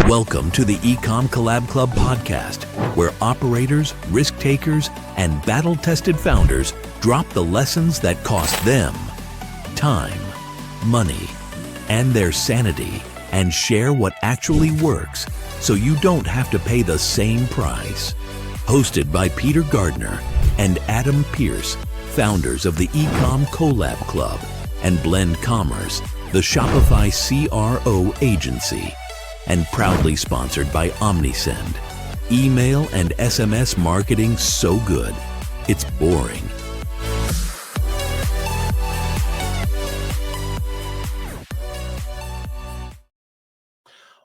Welcome to the eCom Collab Club Podcast, where operators, risk takers, and battle-tested founders drop the lessons that cost them time, money, and their sanity, and share what actually works so you don't have to pay the same price. Hosted by Peter Gardner and Adam Pierce, founders of the eCom Collab Club and Blend Commerce, the Shopify CRO agency, and proudly sponsored by OmniSend. Email and SMS marketing so good, it's boring.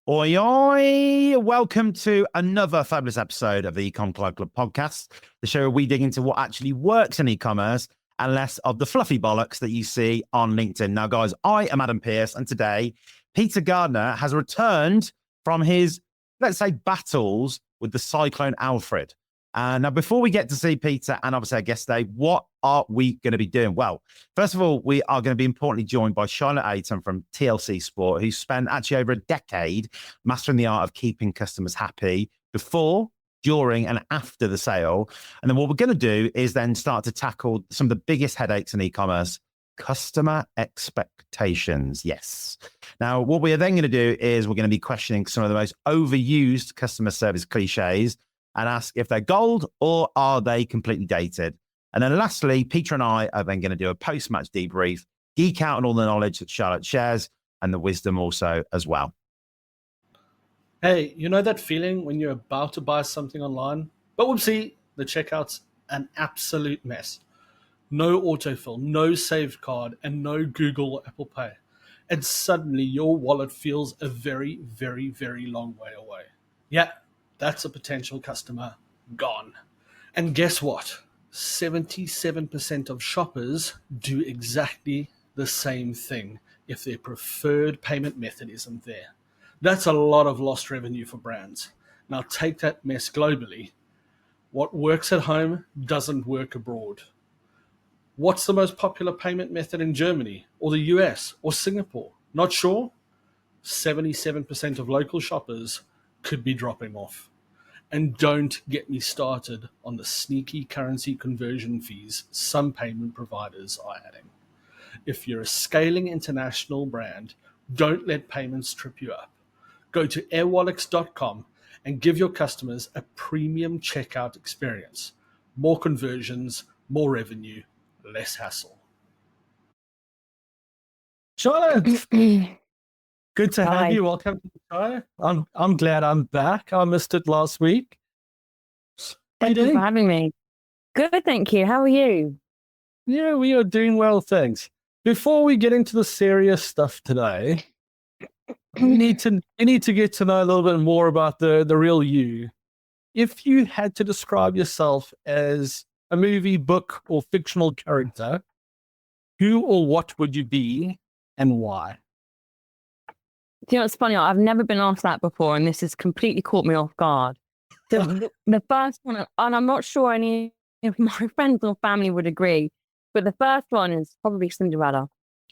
Oi, oi! Welcome to another fabulous episode of the eCom Club Podcast, the show where we dig into what actually works in e-commerce and less of the fluffy bollocks that you see on LinkedIn. Now, guys, I am Adam Pierce, and today, Peter Gardner has returned from his, let's say, battles with the Cyclone Alfred. Now, before we get to see Peter and obviously our guest today, what are we going to be doing? Well, first of all, we are going to be importantly joined by Charlotte Aytan from TLC Sport, who spent actually over a decade mastering the art of keeping customers happy before, during, and after the sale. And then what we're going to do is then start to tackle some of the biggest headaches in e-commerce: customer expectations. Yes. Now, what we are then going to do is we're going to be questioning some of the most overused customer service cliches and ask if they're gold or are they completely dated. And then lastly, Peter and I are then going to do a post-match debrief, geek out on all the knowledge that Charlotte shares and the wisdom also as well. Hey, you know that feeling when you're about to buy something online, but whoopsie, the checkout's an absolute mess. No autofill, no saved card, and no Google or Apple Pay. And suddenly your wallet feels a very, very, very long way away. Yeah, that's a potential customer gone. And guess what? 77% of shoppers do exactly the same thing if their preferred payment method isn't there. That's a lot of lost revenue for brands. Now take that mess globally. What works at home doesn't work abroad. What's the most popular payment method in Germany or the US or Singapore? Not sure? 77% of local shoppers could be dropping off. And don't get me started on the sneaky currency conversion fees some payment providers are adding. If you're a scaling international brand, don't let payments trip you up. Go to airwallets.com and give your customers a premium checkout experience. More conversions, more revenue, less hassle. Charlotte, good to have Hi. you. Welcome to the show. I'm glad I'm back. I missed it last week. How you Thank you for doing? having me. Good, thank you. How are you? Yeah, we are doing well, thanks. Before we get into the serious stuff today, you need to get to know a little bit more about the real you. If you had to describe yourself as a movie, book, or fictional character, who or what would you be and why? Do you know what's funny? I've never been asked that before, and this has completely caught me off guard. The first one, and I'm not sure any of my friends or family would agree, but the first one is probably Cinderella,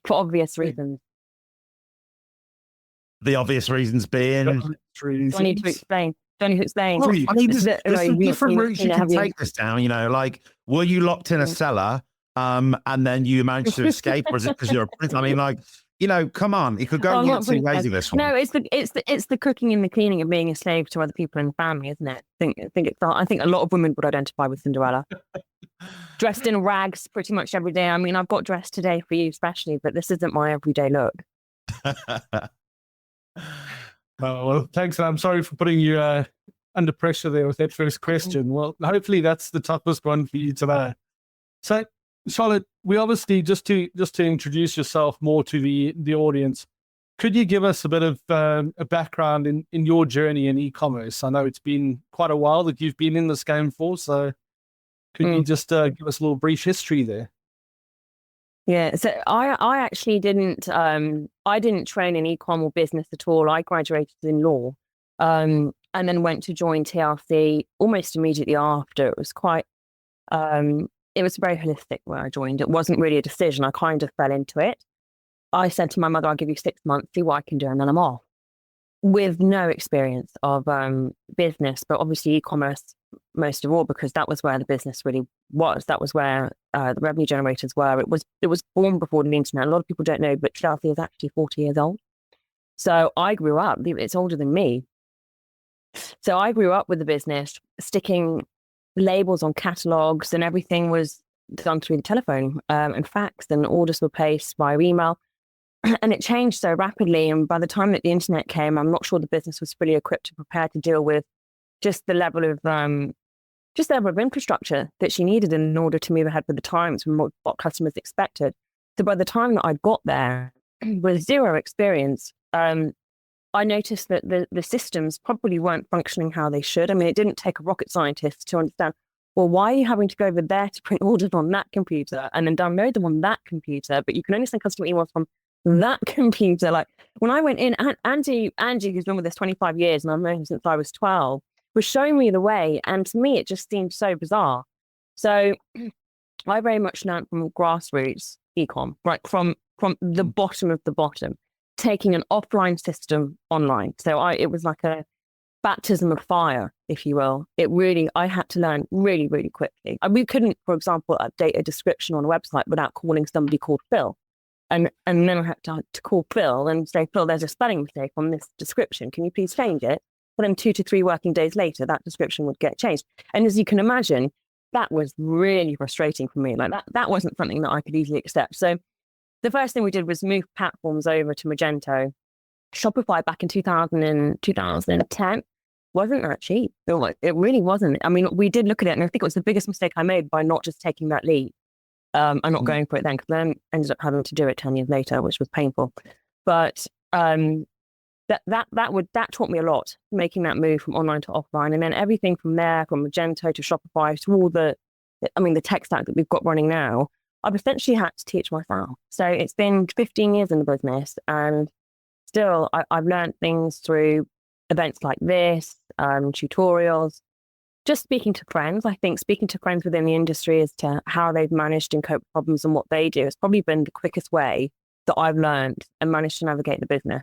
for obvious reasons. The obvious reasons being... Do I need to explain? Well, I mean, there's different routes you can take this down, you know, like, were you locked in a cellar and then you managed to escape, or is it because you're a prince? I mean, like, you know, come on, it could go one of two ways in this one. No, it's the cooking and the cleaning and being a slave to other people in the family, isn't it? I think a lot of women would identify with Cinderella. Dressed in rags pretty much every day. I mean, I've got dressed today for you especially, but this isn't my everyday look. Well, thanks. And I'm sorry for putting you under pressure there with that first question. Well, hopefully that's the toughest one for you today. So, Charlotte, we obviously, just to introduce yourself more to the audience, could you give us a bit of a background in your journey in e-commerce? I know it's been quite a while that you've been in this game for, so could you just give us a little brief history there? Yeah, so I actually didn't train in e-com or business at all. I graduated in law, and then went to join TLC almost immediately after. It was very holistic where I joined. It wasn't really a decision. I kind of fell into it. I said to my mother, I'll give you 6 months, see what I can do, and then I'm off. with no experience of business, but obviously e-commerce most of all, because that was where the business really was. That was where the revenue generators were. It was born before the internet. A lot of people don't know, but TLC is actually 40 years old. So I grew up, it's older than me. So I grew up with the business, sticking labels on catalogs, and everything was done through the telephone and fax, and orders were placed via email. And it changed so rapidly. And by the time that the internet came, I'm not sure the business was fully equipped and prepared to deal with just the level of infrastructure that she needed in order to move ahead with the times and what customers expected. So by the time that I got there with zero experience, I noticed that the systems probably weren't functioning how they should. I mean, it didn't take a rocket scientist to understand, well, why are you having to go over there to print orders on that computer and then download them on that computer, but you can only send customer emails from that computer? Like, when I went in, Angie, who's been with us 25 years, and I've known her since I was 12, was showing me the way. And to me, it just seemed so bizarre. So I very much learned from grassroots eCom, right? From the bottom of the bottom, taking an offline system online. So it was like a baptism of fire, if you will. I had to learn really, really quickly. We couldn't, for example, update a description on a website without calling somebody called Phil. And then I had to call Phil and say, Phil, there's a spelling mistake on this description. Can you please change it? But then 2 to 3 working days later, that description would get changed. And as you can imagine, that was really frustrating for me. Like that wasn't something that I could easily accept. So the first thing we did was move platforms over to Magento. Shopify back in 2010 wasn't that cheap. It really wasn't. I mean, we did look at it, and I think it was the biggest mistake I made by not just taking that leap and not going for it then, because then I ended up having to do it 10 years later, which was painful. But that taught me a lot, making that move from online to offline, and then everything from there, from Magento to Shopify to all the tech stack that we've got running now, I've essentially had to teach myself. So it's been 15 years in the business, and still I've learned things through events like this, tutorials, just speaking to friends. I think speaking to friends within the industry as to how they've managed and cope with problems and what they do has probably been the quickest way that I've learned and managed to navigate the business.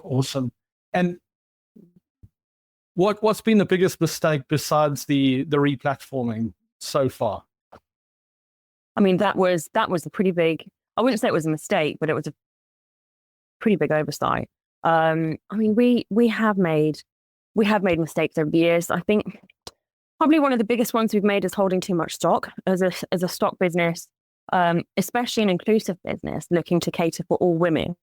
Awesome. And what's been the biggest mistake besides the replatforming so far? I mean, that was a pretty big, I wouldn't say it was a mistake, but it was a pretty big oversight. I mean, we have made mistakes over the years. I think probably one of the biggest ones we've made is holding too much stock as a stock business, especially an inclusive business looking to cater for all women,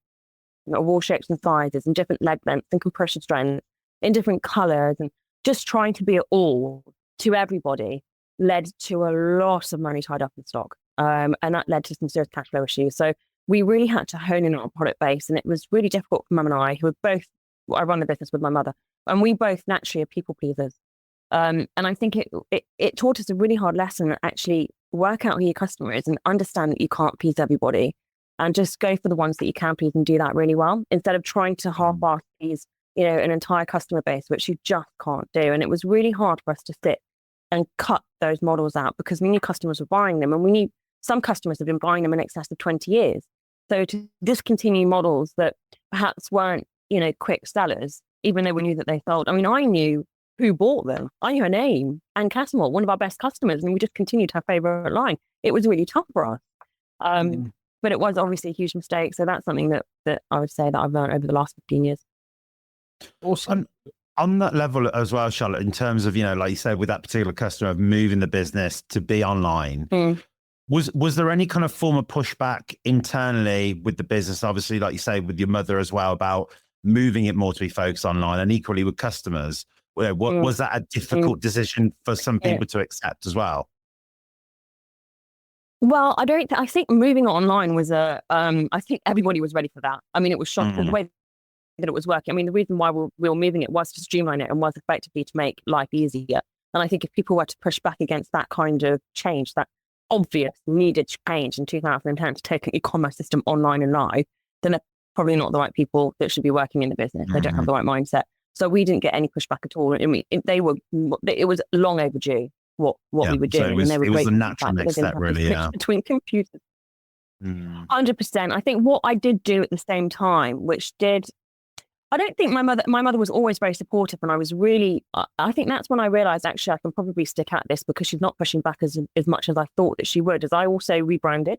of all shapes and sizes, and different leg lengths and compression strengths in different colors, and just trying to be all to everybody led to a lot of money tied up in stock. And that led to some serious cash flow issues. So we really had to hone in on our product base, and it was really difficult for Mum and I, who are both, I run the business with my mother, and we both naturally are people pleasers. And I think it taught us a really hard lesson that actually work out who your customer is and understand that you can't please everybody, and just go for the ones that you can please and do that really well, instead of trying to half-ass please, an entire customer base, which you just can't do. And it was really hard for us to sit and cut those models out, because we knew customers were buying them, and we knew some customers have been buying them in excess of 20 years. So to discontinue models that perhaps weren't, quick sellers, even though we knew that they sold. I mean, I knew who bought them. I knew her name, Anne Casimir, one of our best customers, and we just continued her favorite line. It was really tough for us. But it was obviously a huge mistake. So that's something that I would say that I've learned over the last 15 years. Awesome. On that level as well, Charlotte, in terms of, like you said, with that particular customer of moving the business to be online, was there any kind of form of pushback internally with the business? Obviously, like you say, with your mother as well, about moving it more to be focused online, and equally with customers? Was that a difficult decision for some people to accept as well? Well, I think moving online was I think everybody was ready for that. I mean, it was shocking the way that it was working. I mean, the reason why we were moving it was to streamline it and was effectively to make life easier. And I think if people were to push back against that kind of change, that obvious needed change in 2010 to take an e-commerce system online and live, then they're probably not the right people that should be working in the business. They don't have the right mindset. So we didn't get any pushback at all. I mean, it was long overdue what we were doing. So it was a natural next step, really, between computers. 100%. I think what I did do at the same time, which did, I don't think my mother was always very supportive, and I was really, I think that's when I realized actually I can probably stick at this because she's not pushing back as much as I thought that she would, as I also rebranded.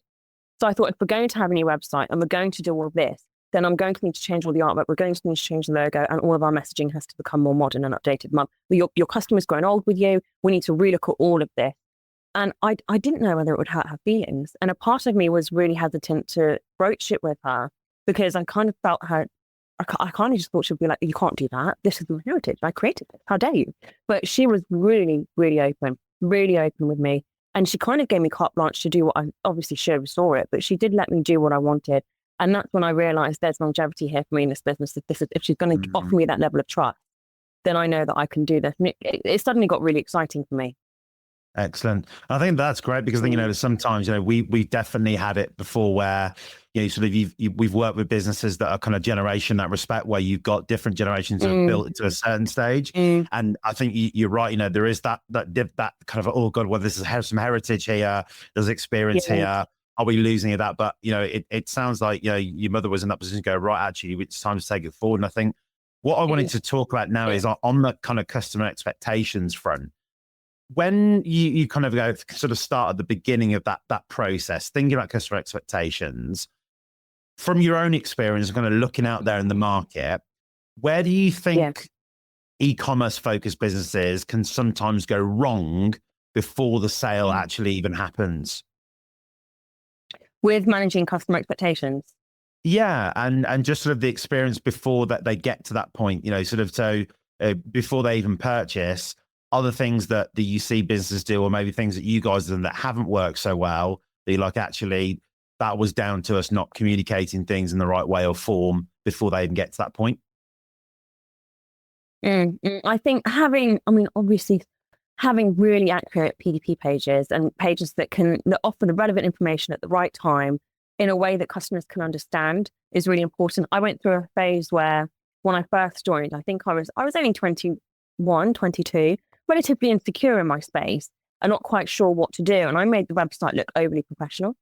So I thought if we're going to have a new website and we're going to do all of this, then I'm going to need to change all the artwork. We're going to need to change the logo, and all of our messaging has to become more modern and updated. Mum, your customer's grown old with you. We need to relook at all of this. And I didn't know whether it would hurt her feelings. And a part of me was really hesitant to broach it with her because I kind of felt her, I kind of just thought she'd be like, you can't do that. This is my heritage. I created it. How dare you? But she was really, really open with me. And she kind of gave me carte blanche to do what I obviously should have saw it, but she did let me do what I wanted. And that's when I realized there's longevity here for me in this business. If she's going to offer me that level of trust, then I know that I can do this. And it suddenly got really exciting for me. Excellent. I think that's great because I think, sometimes, we've definitely had it before where, sort of we've worked with businesses that are kind of generation that respect where you've got different generations that have built to a certain stage. And I think you're right. There is that kind of, oh God, well, this is some heritage here. There's experience here. Are we losing that? But, it sounds like, your mother was in that position to go, right, actually, it's time to take it forward. And I think what I wanted to talk about now is on the kind of customer expectations front. When you kind of go sort of start at the beginning of that process, thinking about customer expectations, from your own experience, kind of looking out there in the market, where do you think e-commerce focused businesses can sometimes go wrong before the sale actually even happens? With managing customer expectations? Yeah, and just sort of the experience before that they get to that point, before they even purchase. Other things that you see businesses do, or maybe things that you guys have done that haven't worked so well, that you're like, actually, that was down to us not communicating things in the right way or form before they even get to that point? I think obviously having really accurate PDP pages and pages that offer the relevant information at the right time in a way that customers can understand is really important. I went through a phase where when I first joined, I think I was only 21, 22, relatively insecure in my space and not quite sure what to do. And I made the website look overly professional,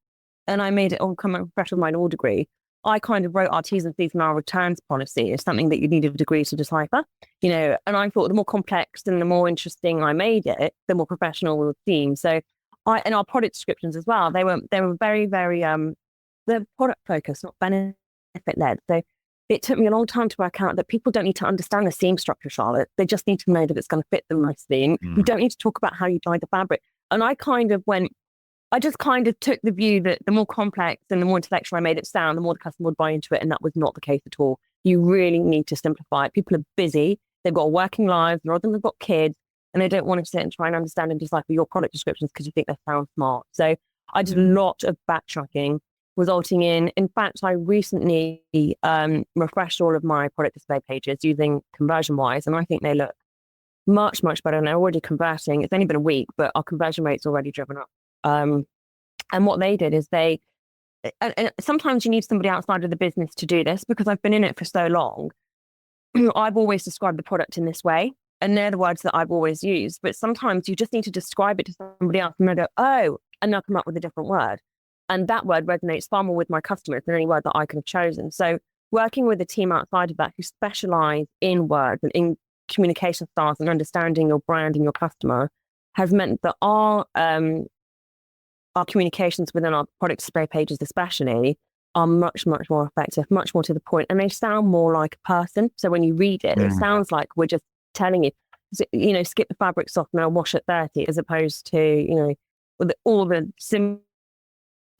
and I made it all come a professional by law degree. I kind of wrote our T's and C's and our returns policy as something that you needed a degree to decipher, and I thought the more complex and the more interesting I made it, the more professional it seemed. So and our product descriptions as well, they were very, very, they're product focused, not benefit led. So it took me a long time to work out that people don't need to understand the seam structure, Charlotte. They just need to know that it's going to fit them nicely. You don't need to talk about how you dye the fabric. And I just kind of took the view that the more complex and the more intellectual I made it sound, the more the customer would buy into it. And that was not the case at all. You really need to simplify it. People are busy. They've got working lives. A lot of them have got kids, and they don't want to sit and try and understand and decipher your product descriptions because you think they sound smart. So I did a lot of backtracking, resulting in fact, I recently refreshed all of my product display pages using ConversionWise, and I think they look much, much better. And they're already converting. It's only been a week, but our conversion rate's already driven up. And what they did is and sometimes you need somebody outside of the business to do this because I've been in it for so long. I've always described the product in this way, and they're the words that I've always used. But sometimes you just need to describe it to somebody else and they go, oh, and they'll come up with a different word. And that word resonates far more with my customers than any word that I could have chosen. So working with a team outside of that who specialize in words and in communication styles and understanding your brand and your customer has meant that our communications within our product display pages especially are much, much more effective, much more to the point, and they sound more like a person. So when you read it, it sounds like we're just telling you, skip the fabric softener, wash at 30, as opposed to, with all the symbols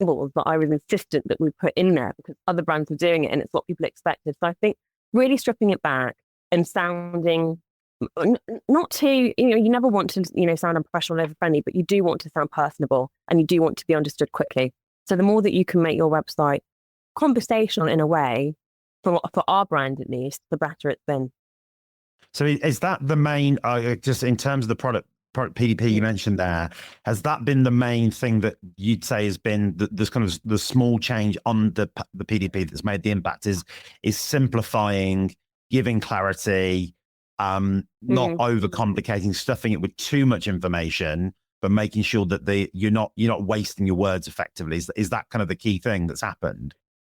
that I was insistent that we put in there because other brands were doing it and it's what people expected. So I think really stripping it back and sounding not too, you never want to, sound unprofessional, over friendly, but you do want to sound personable and you do want to be understood quickly. So the more that you can make your website conversational in a way, for our brand at least, the better it's been. So is that the main, just in terms of the product PDP you mentioned there, has that been the main thing that you'd say has been this kind of the small change on the PDP that's made the impact is simplifying, giving clarity, not overcomplicating, stuffing it with too much information, but making sure that you're not wasting your words effectively. Is that kind of the key thing that's happened?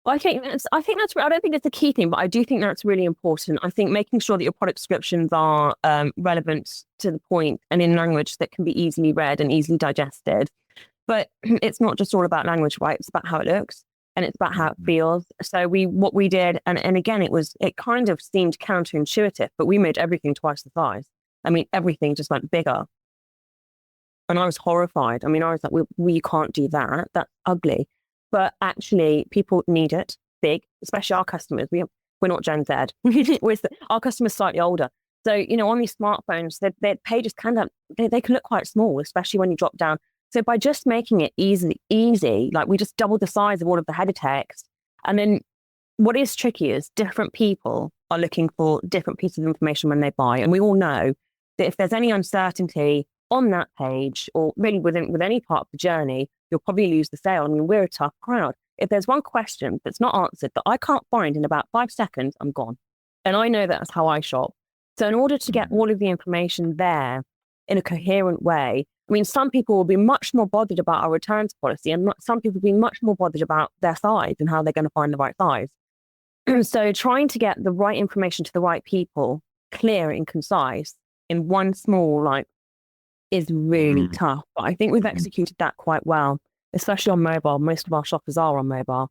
I think that's, I don't think it's a key thing, but I do think that's really important. I think making sure that your product descriptions are relevant to the point and in language that can be easily read and easily digested. But it's not just all about language, right? It's about how it looks and it's about how it feels. So what we did, and again, it kind of seemed counterintuitive, but we made everything twice the size. I mean, everything just went bigger. And I was horrified. I mean, I was like, we can't do that. That's ugly. But actually, people need it big, especially our customers. We're not Gen Z. Our customers slightly older. So, on these smartphones, their pages they can look quite small, especially when you drop down. So by just making it easy, like we just doubled the size of all of the header text. And then what is tricky is different people are looking for different pieces of information when they buy. And we all know that if there's any uncertainty on that page or really with any part of the journey, you'll probably lose the sale. I mean, we're a tough crowd. If there's one question that's not answered that I can't find in about 5 seconds, I'm gone. And I know that's how I shop. So in order to get all of the information there in a coherent way, I mean, some people will be much more bothered about our returns policy and some people will be much more bothered about their size and how they're going to find the right size. So trying to get the right information to the right people, clear and concise in one small, is really tough. But I think we've executed that quite well, especially on mobile. Most of our shoppers are on mobile.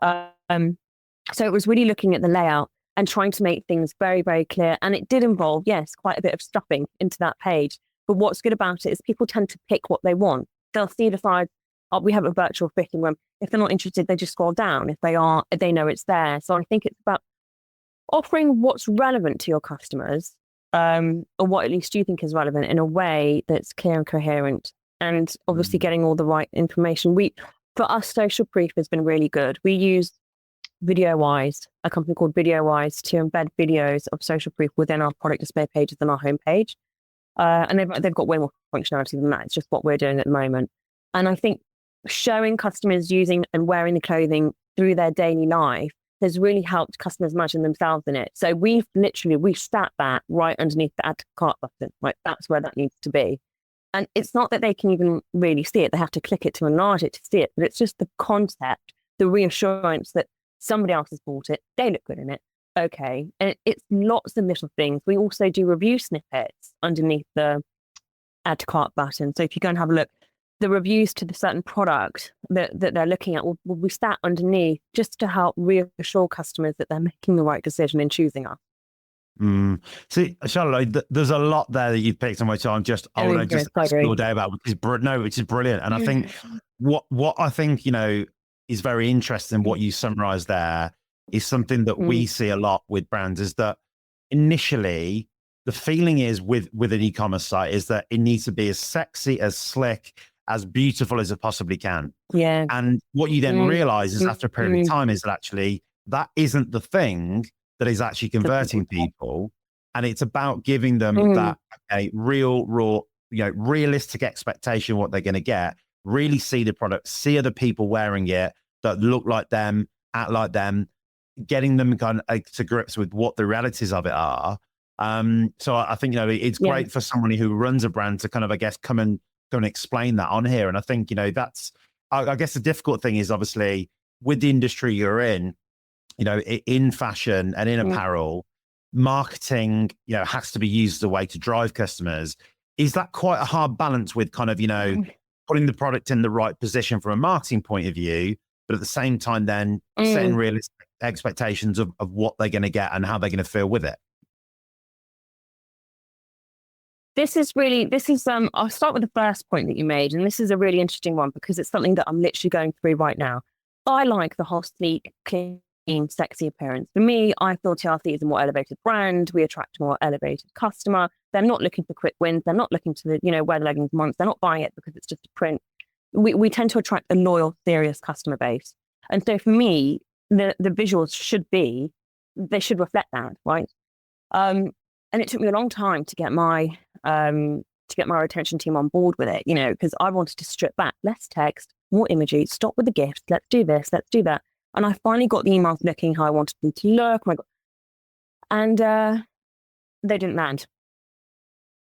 So it was really looking at the layout and trying to make things very, very clear. And it did involve, yes, quite a bit of stuffing into that page. But what's good about it is people tend to pick what they want. They'll see the side, we have a virtual fitting room. If they're not interested, they just scroll down. If they are, they know it's there. So I think it's about offering what's relevant to your customers, or what at least you think is relevant in a way that's clear and coherent, and obviously getting all the right information. For us, social proof has been really good. We use VideoWise, a company called VideoWise, to embed videos of social proof within our product display pages and our homepage. And they've got way more functionality than that. It's just what we're doing at the moment. And I think showing customers using and wearing the clothing through their daily life has really helped customers imagine themselves in it. So we've sat that right underneath the add to cart button. Right, that's where that needs to be. And it's not that they can even really see it. They have to click it to enlarge it to see it. But it's just the concept, the reassurance that somebody else has bought it. They look good in it. Okay. And it's lots of little things. We also do review snippets underneath the add to cart button. So if you go and have a look, the reviews to the certain product that they're looking at will be sat underneath just to help reassure customers that they're making the right decision in choosing us. See, Charlotte, there's a lot there that you've picked on, which I'm just, I want to just ask all day about, which is brilliant. And I think what I think, is very interesting, what you summarized there, is something that we see a lot with brands, is that initially the feeling is with an e-commerce site is that it needs to be as sexy, as slick, as beautiful as it possibly can. Yeah. And what you then realize is after a period of time is that actually that isn't the thing that is actually converting people. And it's about giving them that real, raw, realistic expectation of what they're going to get, really see the product, see other people wearing it that look like them, act like them, getting them kind of to grips with what the realities of it are. So I think, it's great for somebody who runs a brand to kind of, I guess, come and explain that on here. And I think, that's, I guess the difficult thing is obviously with the industry you're in, in fashion and in apparel, marketing, has to be used as a way to drive customers. Is that quite a hard balance with kind of, putting the product in the right position from a marketing point of view, but at the same time then setting realistic expectations of what they're going to get and how they're going to feel with it? I'll start with the first point that you made. And this is a really interesting one because it's something that I'm literally going through right now. I like the whole sleek, clean, sexy appearance. For me, I feel TLC is a more elevated brand. We attract a more elevated customer. They're not looking for quick wins. They're not looking to, wear the leggings once. They're not buying it because it's just a print. We tend to attract a loyal, serious customer base. And so for me, the visuals they should reflect that, right? And it took me a long time to get my retention team on board with it, because I wanted to strip back, less text, more imagery, stop with the gifts, let's do this, let's do that. And I finally got the emails looking how I wanted them to look. Oh my God. And they didn't land.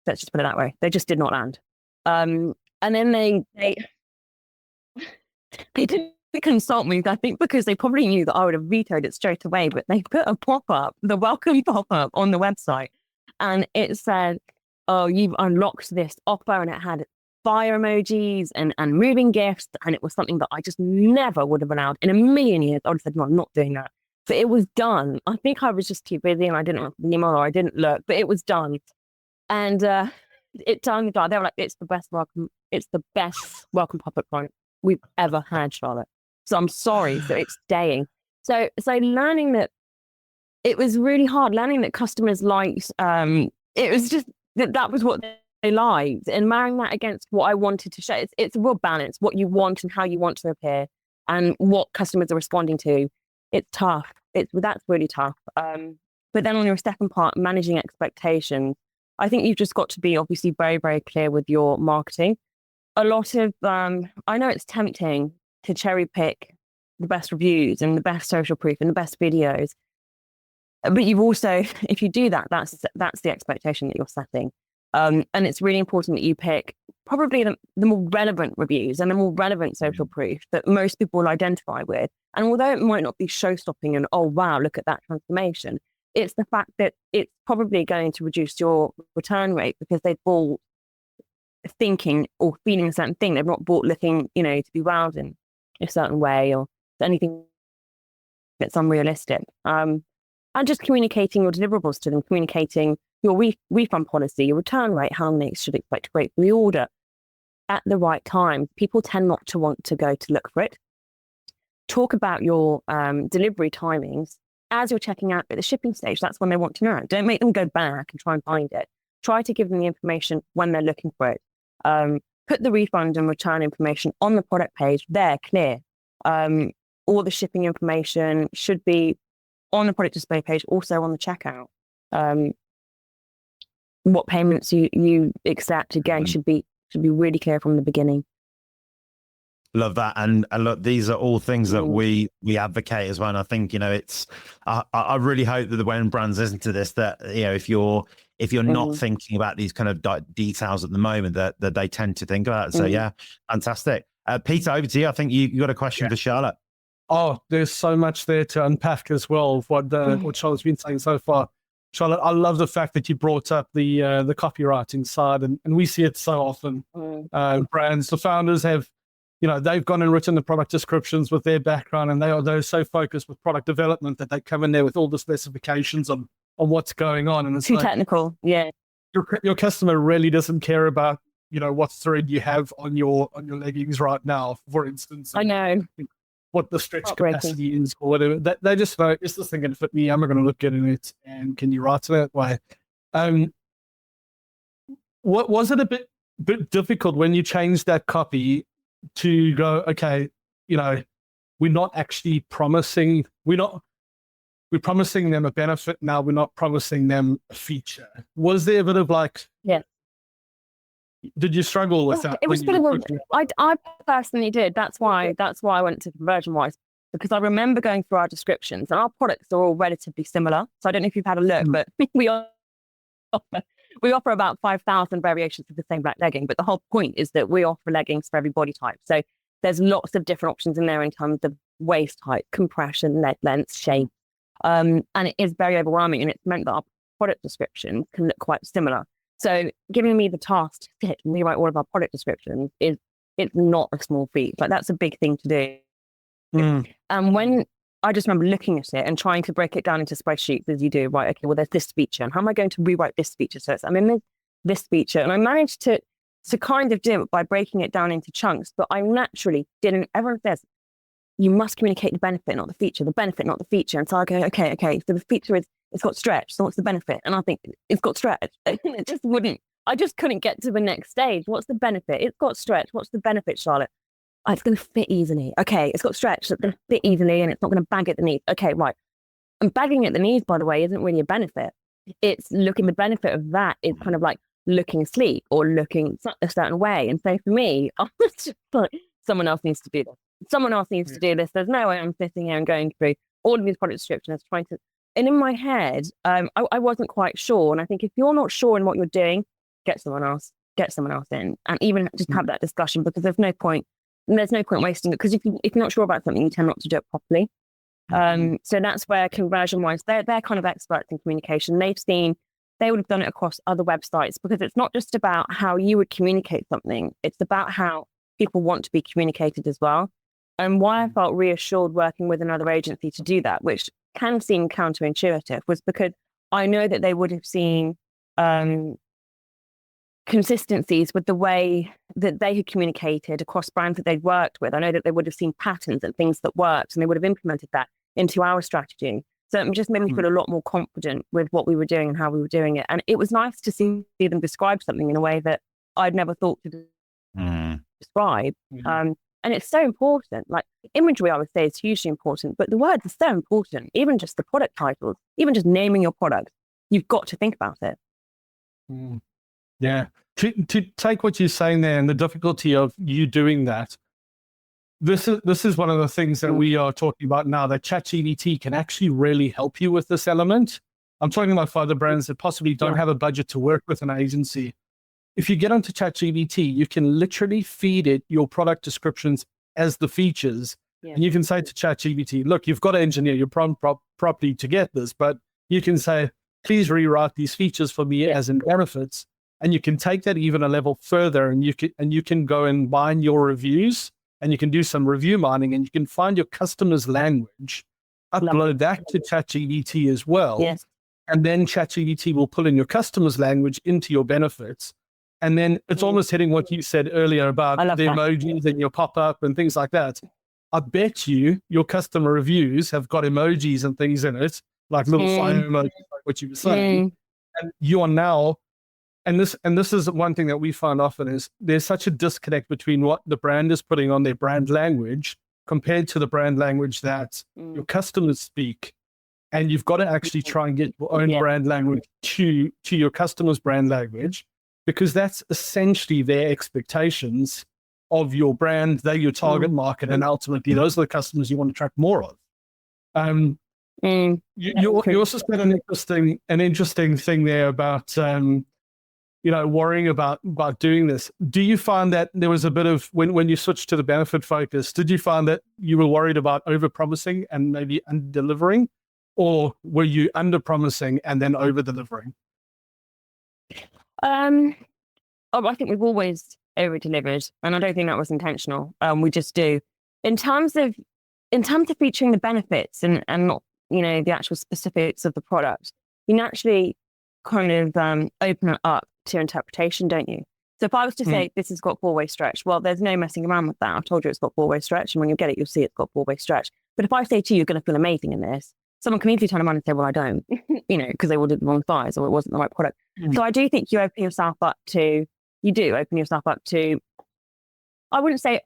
Let's just put it that way. They just did not land. And then they didn't consult me, I think because they probably knew that I would have vetoed it straight away, but they put a pop-up, the welcome pop-up on the website, and it said, oh, you've unlocked this offer, and it had fire emojis and moving gifts, and it was something that I just never would have allowed in a million years. I would have said, no, I'm not doing that. But it was done. I think I was just too busy and I didn't look at the email, or I didn't look, but it was done. And it turned out, they were like, it's the best welcome pop-up client we've ever had, Charlotte. So I'm sorry. So it's staying. So learning that it was really hard, learning that customers liked, it was just that was what they liked, and marrying that against what I wanted to show. It's a real balance, what you want and how you want to appear and what customers are responding to. It's tough. That's really tough. But then on your second part, managing expectations, I think you've just got to be obviously very, very clear with your marketing. A lot of, I know it's tempting to cherry pick the best reviews and the best social proof and the best videos. But you've also, if you do that, that's the expectation that you're setting. And it's really important that you pick probably the more relevant reviews and the more relevant social proof that most people will identify with. And although it might not be show-stopping and, oh, wow, look at that transformation, it's the fact that it's probably going to reduce your return rate because they bought thinking or feeling a certain thing. They've not bought looking, to be wowed in a certain way or anything that's unrealistic. And just communicating your deliverables to them, communicating your refund policy, your return rate, how long they should expect to wait for the order at the right time. People tend not to want to go to look for it. Talk about your delivery timings as you're checking out at the shipping stage. That's when they want to know. Don't make them go back and try and find it. Try to give them the information when they're looking for it. Put the refund and return information on the product page there, clear. All the shipping information should be on the product display page, also on the checkout. What payments you accept, again, should be really clear from the beginning. Love that. And look, these are all things that we advocate as well. And I think, it's, I really hope that when brands listen to this, that, if you're not thinking about these kind of details at the moment, that they tend to think about it. So yeah, fantastic. Peter, over to you. I think you got a question for Charlotte. Oh, there's so much there to unpack as well of what Charlotte's been saying so far. Charlotte, I love the fact that you brought up the copywriting side, and we see it so often. Brands, the founders have, they've gone and written the product descriptions with their background, and they're so focused with product development that they come in there with all the specifications on what's going on, and it's too technical. Yeah, your customer really doesn't care about what thread you have on your leggings right now, for instance. I know. What the stretch capacity is or whatever. They just know, is this thing going to fit me? Am I going to look good in it? And can you write it that way? What was it a bit difficult when you changed that copy to go, okay, we're not actually promising, we're promising them a benefit now, we're not promising them a feature. Was there a bit of yeah. Did you struggle with that? It was a bit of I personally did. That's why I went to ConversionWise, because I remember going through our descriptions, and our products are all relatively similar. So I don't know if you've had a look, but we offer about 5,000 variations of the same black legging. But the whole point is that we offer leggings for every body type. So there's lots of different options in there in terms of waist height, compression, leg length, shape. And it is very overwhelming, and it's meant that our product descriptions can look quite similar. So giving me the task to rewrite all of our product descriptions it's not a small feat. Like, that's a big thing to do. And when I just remember looking at it and trying to break it down into spreadsheets as you do, right, okay, well, there's this feature, and how am I going to rewrite this feature? So I'm in this feature, and I managed to kind of do it by breaking it down into chunks, but I naturally didn't. Everyone says, you must communicate the benefit, not the feature, the benefit, not the feature. And so I go, okay, so the feature is, it's got stretch. So what's the benefit? And I think it's got stretch. It just wouldn't. I just couldn't get to the next stage. What's the benefit? It's got stretch. What's the benefit, Charlotte? Oh, it's going to fit easily. Okay, it's got stretch. So it's going to fit easily, and it's not going to bag at the knees. Okay, right. And bagging at the knees, by the way, isn't really a benefit. It's looking, the benefit of that is kind of like looking sleek or looking a certain way. And so for me, I was just like, someone else needs to do this. Someone else needs to do this. There's no way I'm sitting here and going through all of these product descriptions, trying to. And in my head, I wasn't quite sure. And I think if you're not sure in what you're doing, get someone else in, and even just have that discussion, because there's no point And there's no point wasting it, because if you're not sure about something, you tend not to do it properly. So that's where conversion-wise, they're kind of experts in communication. They would have done it across other websites, because it's not just about how you would communicate something. It's about how people want to be communicated as well. And why I felt reassured working with another agency to do that, which can seem counterintuitive, was because I know that they would have seen consistencies with the way that they had communicated across brands that they'd worked with. I know that they would have seen patterns and things that worked, and they would have implemented that into our strategy. So it just made me feel a lot more confident with what we were doing and how we were doing it. And it was nice to see them describe something in a way that I'd never thought to describe. And it's so important. Like, imagery, I would say, is hugely important, but the words are so important. Even just the product titles, even just naming your product, you've got to think about it. Yeah. To take what you're saying there and the difficulty of you doing that, this is one of the things that we are talking about now, that ChatGPT can actually really help you with this element. I'm talking about for other brands that possibly don't have a budget to work with an agency. If you get onto ChatGPT, you can literally feed it your product descriptions as the features. Yeah. And you can say to ChatGPT, look, you've got to engineer your prompt properly to get this, but you can say, please rewrite these features for me as in benefits. And you can take that even a level further, and you can go and mine your reviews, and you can do some review mining, and you can find your customer's language, upload that to ChatGPT as well. Yes. And then ChatGPT will pull in your customer's language into your benefits. And then it's almost hitting what you said earlier about the emojis and your pop-up and things like that. I bet you your customer reviews have got emojis and things in it, like little fire emojis, like what you were saying. And you are now, and this is one thing that we find often, is there's such a disconnect between what the brand is putting on their brand language compared to the brand language that your customers speak. And you've got to actually try and get your own brand language to your customer's brand language, because that's essentially their expectations of your brand. They're your target market, and ultimately those are the customers you want to attract more of. You also said an interesting thing there about worrying about doing this. Do you find that there was a bit of, when you switched to the benefit focus, did you find that you were worried about over promising and maybe under delivering, or were you under promising and then over delivering? I think we've always over delivered, and I don't think that was intentional. We just do. In terms of featuring the benefits and not, the actual specifics of the product, you naturally kind of open it up to interpretation, don't you? So if I was to say this has got 4-way stretch, well, there's no messing around with that. I've told you it's got 4-way stretch, and when you get it, you'll see it's got 4-way stretch. But if I say to you, you're going to feel amazing in this, someone can easily turn around and say, well, I don't, because they ordered the wrong size or it wasn't the right product. So I do think you open yourself up to, I wouldn't say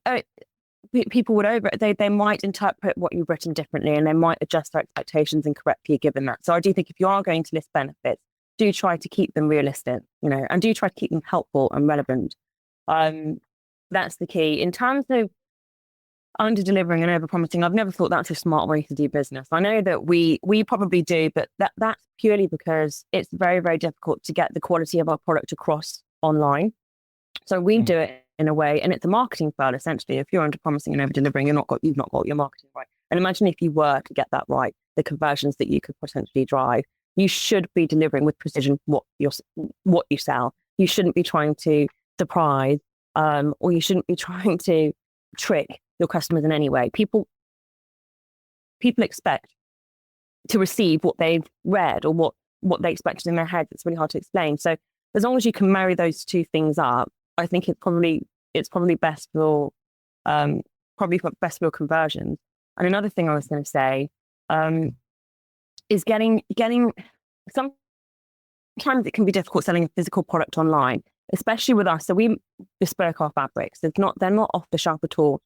people would they might interpret what you've written differently, and they might adjust their expectations incorrectly given that. So I do think if you are going to list benefits, do try to keep them realistic, and do try to keep them helpful and relevant. That's the key. In terms of under delivering and over promising, I've never thought that's a smart way to do business. I know that we probably do, but that's purely because it's very, very difficult to get the quality of our product across online. So we do it in a way, and it's a marketing fail essentially. If you're under promising and over delivering, you've not got your marketing right. And imagine if you were to get that right, the conversions that you could potentially drive. You should be delivering with precision what you sell. You shouldn't be trying to surprise, or you shouldn't be trying to trick your customers in any way. People expect to receive what they've read or what they expected in their head. It's really hard to explain. So as long as you can marry those two things up, I think it's probably best for best for your conversions. And another thing I was going to say is getting. Sometimes it can be difficult selling a physical product online, especially with us. So we bespoke our fabrics. They're not off the shelf at all.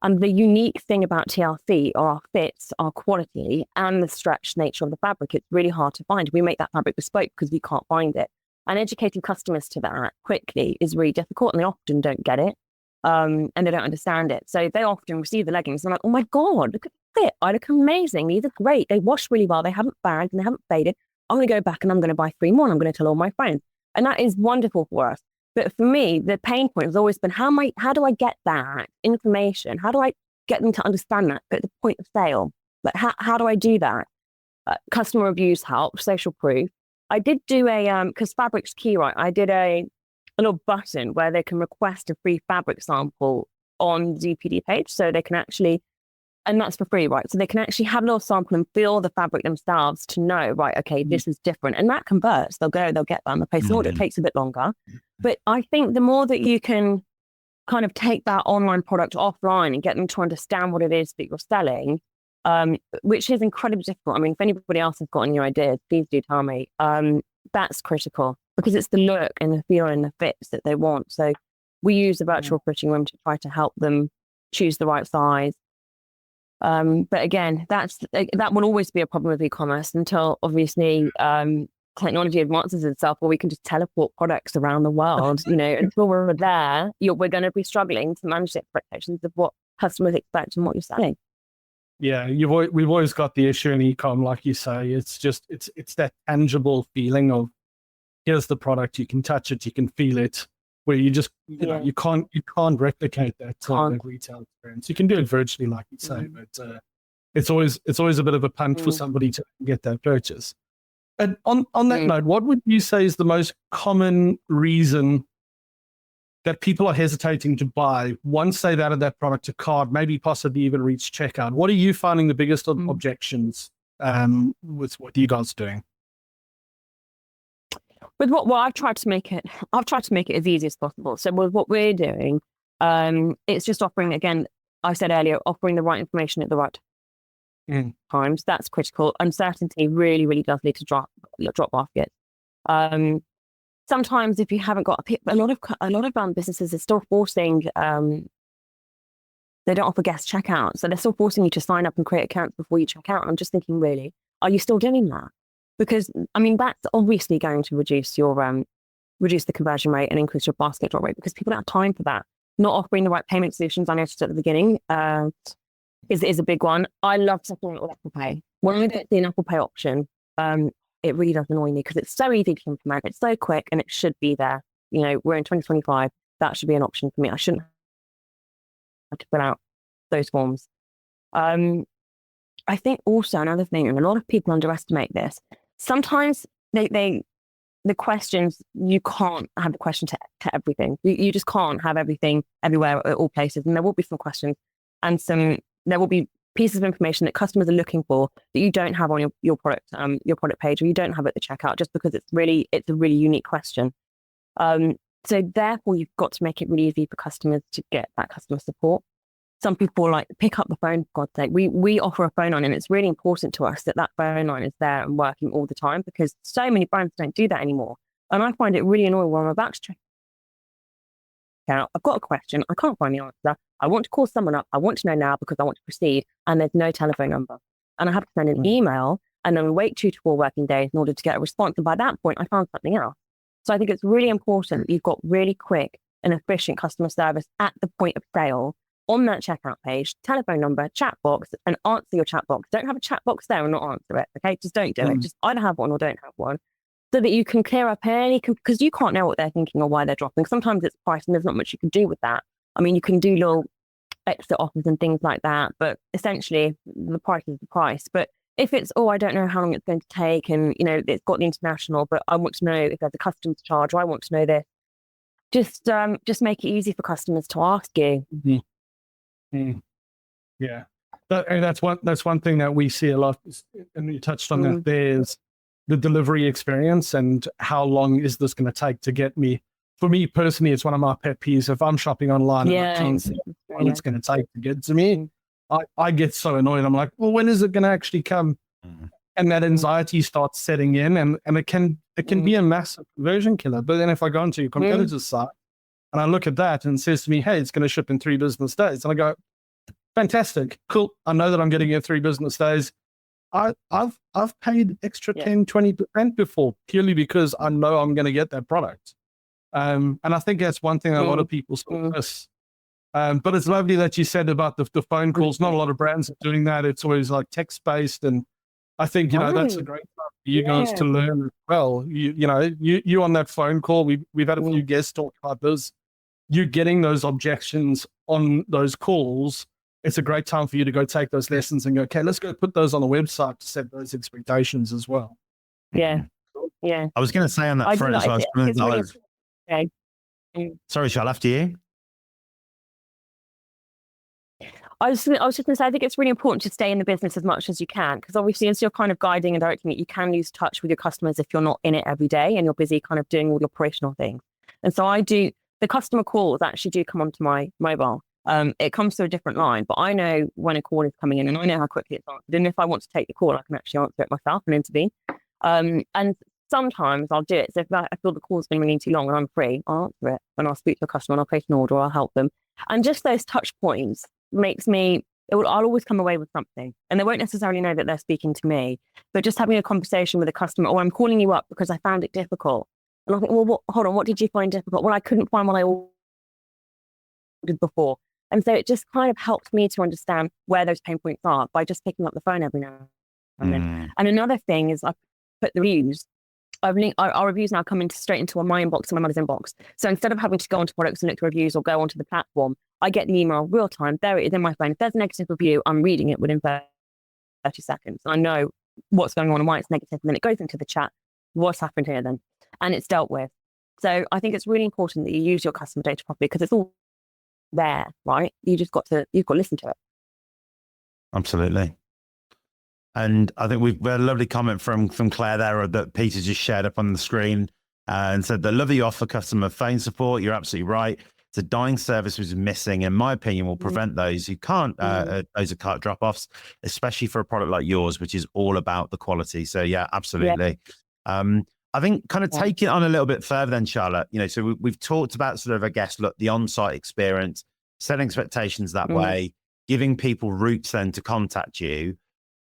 And the unique thing about TLC are our fits, our quality, and the stretched nature of the fabric. It's really hard to find. We make that fabric bespoke because we can't find it. And educating customers to that quickly is really difficult, and they often don't get it, and they don't understand it. So they often receive the leggings and they're like, oh my God, look at the fit. I look amazing. These are great. They wash really well. They haven't bagged and they haven't faded. I'm going to go back and I'm going to buy 3 more, and I'm going to tell all my friends. And that is wonderful for us. But for me, the pain point has always been how do I get that information? How do I get them to understand that at the point of sale? Like, how do I do that? Customer reviews help, social proof. I did do because fabric's key, right? I did a little button where they can request a free fabric sample on the ZPD page. So they can actually, and that's for free, right? So they can actually have a little sample and feel the fabric themselves to know, right, okay, this is different. And that converts. They'll get that and they'll place an order. It takes a bit longer. But I think the more that you can kind of take that online product offline and get them to understand what it is that you're selling, which is incredibly difficult. I mean, if anybody else has got any ideas, please do tell me. That's critical because it's the look and the feel and the fits that they want. So we use the virtual fitting room to try to help them choose the right size. But again, that will always be a problem with e-commerce until obviously technology advances itself, where we can just teleport products around the world. Until we're there, we're going to be struggling to manage the expectations of what customers expect and what you're selling. Yeah, we've always got the issue in e-com, like you say. It's just it's that tangible feeling of here's the product, you can touch it, you can feel it, where you just you can't replicate that sort of retail experience. You can do it virtually, like you say, but it's always a bit of a punt for somebody to get that purchase. And on that note, what would you say is the most common reason that people are hesitating to buy once they've added that product to cart, maybe possibly even reach checkout? What are you finding the biggest objections with what you guys are doing? With what I've tried to make it as easy as possible. So with what we're doing, it's just offering, again, I said earlier, offering the right information at the right times. That's critical. Uncertainty really, really does lead to drop baskets. Sometimes if you haven't got a lot of businesses are still forcing, they don't offer guest checkout. So they're still forcing you to sign up and create accounts before you check out. And I'm just thinking, really, are you still doing that? Because I mean, that's obviously going to reduce the conversion rate and increase your basket drop rate because people don't have time for that. Not offering the right payment solutions, I noticed at the beginning, is a big one. I love something like Apple Pay. When I don't see an Apple Pay option, it really does annoy me because it's so easy to implement. It's so quick and it should be there. We're in 2025. That should be an option for me. I shouldn't have to fill out those forms. I think also another thing, and a lot of people underestimate this, sometimes the questions, you can't have the question to everything. You just can't have everything everywhere at all places. And there will be some questions and there will be pieces of information that customers are looking for that you don't have on your product page, or you don't have at the checkout, just because it's a really unique question. So therefore, you've got to make it really easy for customers to get that customer support. Some people like pick up the phone, for God's sake. We offer a phone line, and it's really important to us that phone line is there and working all the time, because so many brands don't do that anymore. And I find it really annoying when I'm about to check out. I've got a question. I can't find the answer. I want to call someone up. I want to know now because I want to proceed. And there's no telephone number. And I have to send an email and then wait 2 to 4 working days in order to get a response. And by that point, I found something else. So I think it's really important that you've got really quick and efficient customer service at the point of sale on that checkout page, telephone number, chat box, and answer your chat box. Don't have a chat box there and not answer it. Okay, just don't do it. Just either have one or don't have one, so that you can clear up any, because you can't know what they're thinking or why they're dropping. Sometimes it's price and there's not much you can do with that. I mean, you can do little extra offers and things like that, but essentially the price is the price. But if it's, I don't know how long it's going to take, and it's got the international, but I want to know if there's a customs charge, or I want to know this. Just make it easy for customers to ask you. Yeah, that's one thing that we see a lot, and you touched on that. There's the delivery experience and how long is this going to take to get me. For me personally, it's one of my pet peeves. If I'm shopping online, and I can't see how long it's going to take to get to me, I get so annoyed. I'm like, well, when is it going to actually come? And that anxiety starts setting in, and it can be a massive conversion killer. But then if I go onto your competitor's site and I look at that and it says to me, hey, it's going to ship in 3 business days, and I go, fantastic, cool. I know that I'm getting it in 3 business days. I've paid extra 10-20% before, purely because I know I'm going to get that product. And I think that's one thing a lot of people sort of miss. But it's lovely that you said about the phone calls. Not a lot of brands are doing that. It's always like text-based. And I think, that's a great you guys to learn as well. You on that phone call, we've had a few guests talk about this. You getting those objections on those calls. It's a great time for you to go take those lessons and go, okay, let's go put those on the website to set those expectations as well. Yeah. I was going to say on that front as well. Sorry, Charlotte, after you. I was just going to say, I think it's really important to stay in the business as much as you can, because obviously as you're kind of guiding and directing it, you can lose touch with your customers if you're not in it every day and you're busy kind of doing all the operational things. And so the customer calls actually do come onto my mobile. It comes to a different line, but I know when a call is coming in and I know how quickly it's answered. And if I want to take the call, I can actually answer it myself and intervene. And sometimes I'll do it. So if I feel the call's been ringing too long and I'm free, I'll answer it and I'll speak to the customer and I'll place an order or I'll help them. And just those touch points I'll always come away with something. And they won't necessarily know that they're speaking to me, but just having a conversation with a customer, or I'm calling you up because I found it difficult. And I think, well, hold on, what did you find difficult? Well, I couldn't find what I ordered before. And so it just kind of helped me to understand where those pain points are by just picking up the phone every now and then. And another thing is I put the reviews. Our reviews now come straight into my inbox and my mother's inbox. So instead of having to go onto products and look at reviews or go onto the platform, I get the email real time. There it is in my phone. If there's a negative review, I'm reading it within 30 seconds. I know what's going on and why it's negative. And then it goes into the chat. What's happened here then? And it's dealt with. So I think it's really important that you use your customer data properly because it's all there, right? You've got to listen to it. Absolutely. And I think we've had a lovely comment from Claire there that Peter just shared up on the screen and said that love that you offer customer phone support. You're absolutely right. It's a dying service which is missing, in my opinion, will prevent those who can't, those are cart drop-offs, especially for a product like yours, which is all about the quality. So yeah, absolutely. Yeah. I think kind of take it on a little bit further then, Charlotte, so we've talked about sort of, I guess, look, the on-site experience, setting expectations that way, giving people routes then to contact you.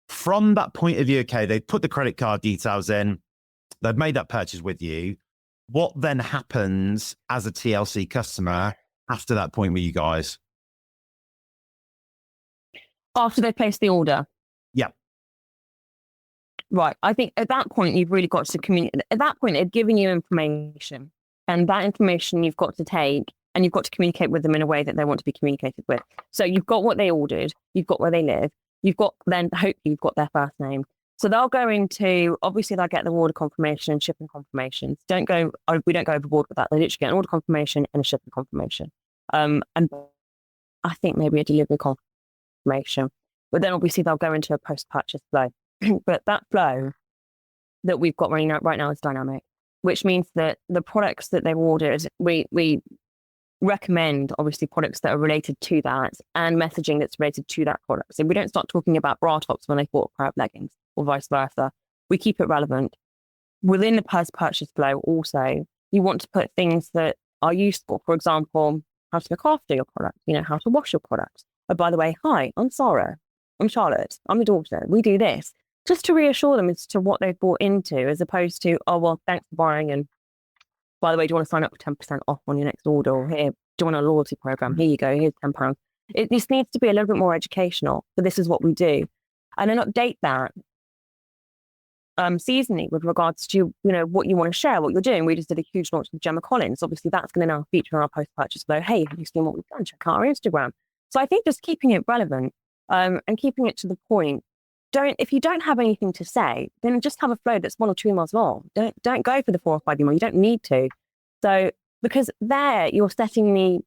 From that point of view, okay, they put the credit card details in, they've made that purchase with you. What then happens as a TLC customer after that point with you guys? After they place the order? Yeah. Right. I think at that point, you've really got to communicate. At that point, they've given you information, and that information you've got to take and you've got to communicate with them in a way that they want to be communicated with. So you've got what they ordered, you've got where they live, you've got then hopefully you've got their first name. So they'll go into, obviously they'll get the order confirmation and shipping confirmations. We don't go overboard with that. They literally get an order confirmation and a shipping confirmation. And I think maybe a delivery confirmation. But then obviously they'll go into a post-purchase flow. But that flow that we've got right now is dynamic, which means that the products that they've ordered, we recommend obviously products that are related to that and messaging that's related to that product. So we don't start talking about bra tops when they bought a pair of leggings or vice versa. We keep it relevant. Within the post-purchase flow also, you want to put things that are useful. For example, how to look after your product, how to wash your products. Oh, by the way, hi, I'm Sarah. I'm Charlotte. I'm the daughter. We do this. Just to reassure them as to what they've bought into, as opposed to, oh, well, thanks for buying. And by the way, do you want to sign up for 10% off on your next order? Or here, do you want a loyalty program? Here you go. Here's £10. This needs to be a little bit more educational, but this is what we do. And then update that seasonally with regards to, what you want to share, what you're doing. We just did a huge launch with Gemma Collins. Obviously, that's going to now feature on our post-purchase flow. Hey, have you seen what we've done? Check out our Instagram. So I think just keeping it relevant and keeping it to the point. If you don't have anything to say, then just have a flow that's 1 or 2 emails long. Don't go for the 4 or 5 emails. You don't need to. So because there you're setting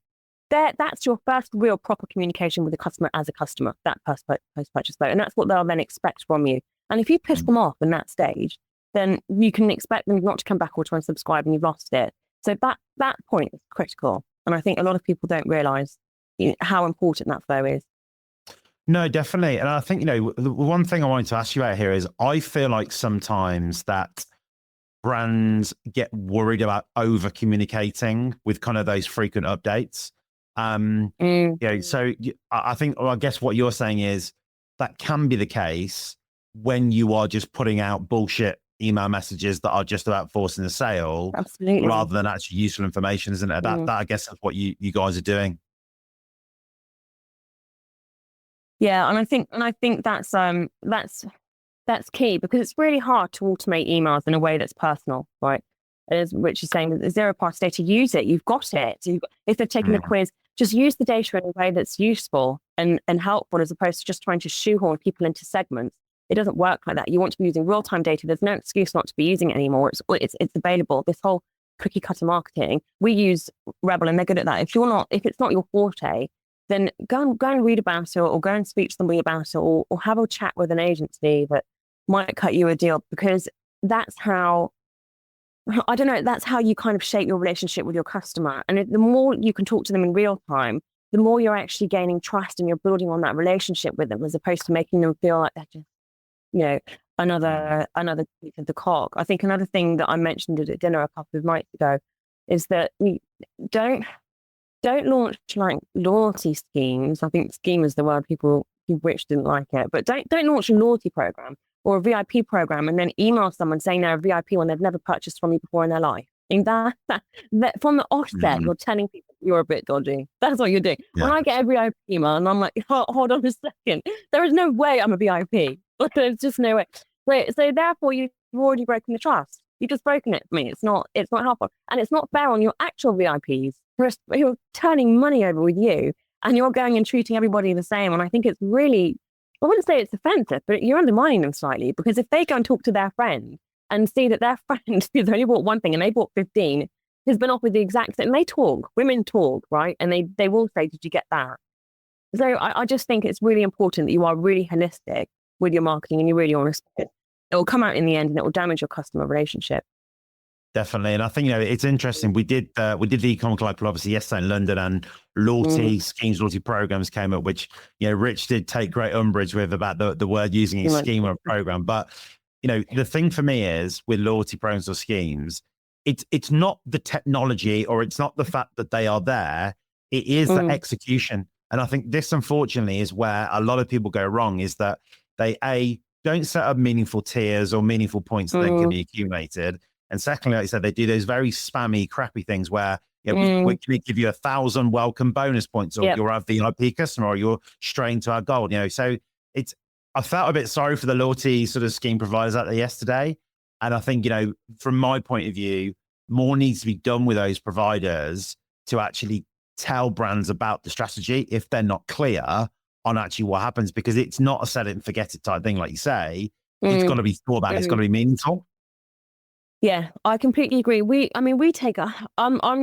that's your first real proper communication with the customer as a customer, that post-purchase flow. And that's what they'll then expect from you. And if you piss them off in that stage, then you can expect them not to come back or to unsubscribe and you've lost it. So that point is critical. And I think a lot of people don't realize how important that flow is. No, definitely. And I think, the one thing I wanted to ask you about here is I feel like sometimes that brands get worried about over communicating with kind of those frequent updates. So I think, I guess what you're saying is that can be the case when you are just putting out bullshit email messages that are just about forcing a sale. Absolutely. Rather than actually useful information, isn't it? That I guess that's what you guys are doing. Yeah, and I think that's That's key, because it's really hard to automate emails in a way that's personal, right? As Rich is saying, the zero-party data, use it. You've got it. So if they've taken a quiz, just use the data in a way that's useful and helpful, as opposed to just trying to shoehorn people into segments. It doesn't work like that. You want to be using real-time data. There's no excuse not to be using it anymore. It's available. This whole cookie cutter marketing, we use Rebel, and they're good at that. If it's not your forte, then go and read about it, or go and speak to somebody about it, or have a chat with an agency that might cut you a deal, because that's how, I don't know, that's how you kind of shape your relationship with your customer. And the more you can talk to them in real time, the more you're actually gaining trust, and you're building on that relationship with them, as opposed to making them feel like they're just, another piece of the cog. I think another thing that I mentioned at dinner a couple of nights ago is that you don't launch like loyalty schemes. I think scheme is the word Rich didn't like it, but don't launch a loyalty program or a VIP program and then email someone saying they're a VIP when they've never purchased from you before in their life. And that from the offset, you're telling people you're a bit dodgy. That's what you're doing. Yeah. When I get a VIP email and I'm like, hold on a second, there is no way I'm a VIP. There's just no way. So therefore, you've already broken the trust. You've just broken it for me. It's not helpful, and it's not fair on your actual VIPs who are turning money over with you, and you're going and treating everybody the same. And I think it's really, I wouldn't say it's offensive, but you're undermining them slightly, because if they go and talk to their friend and see that their friend who's only bought one thing and they bought 15 has been offered the exact same, and they talk, women talk, right? And they will say, did you get that? So I just think it's really important that you are really holistic with your marketing, and you're really honest. It will come out in the end, and it will damage your customer relationship. Definitely. And I think, it's interesting. We did the eCom Club obviously yesterday in London, and loyalty schemes, loyalty programs came up, which, Rich did take great umbrage with about the word using a scheme or a program. But, the thing for me is with loyalty programs or schemes, it's not the technology, or it's not the fact that they are there. It is the execution. And I think this, unfortunately, is where a lot of people go wrong, is that they don't set up meaningful tiers or meaningful points that can be accumulated. And secondly, like I said, they do those very spammy, crappy things where we give you 1,000 welcome bonus points, or you're a VIP customer, or you're straight into our gold. So I felt a bit sorry for the loyalty sort of scheme providers out there yesterday. And I think, from my point of view, more needs to be done with those providers to actually tell brands about the strategy if they're not clear on actually what happens, because it's not a set it and forget it type thing, like you say. It's got to be thought about. It's got to be meaningful. Yeah, I completely agree. I'm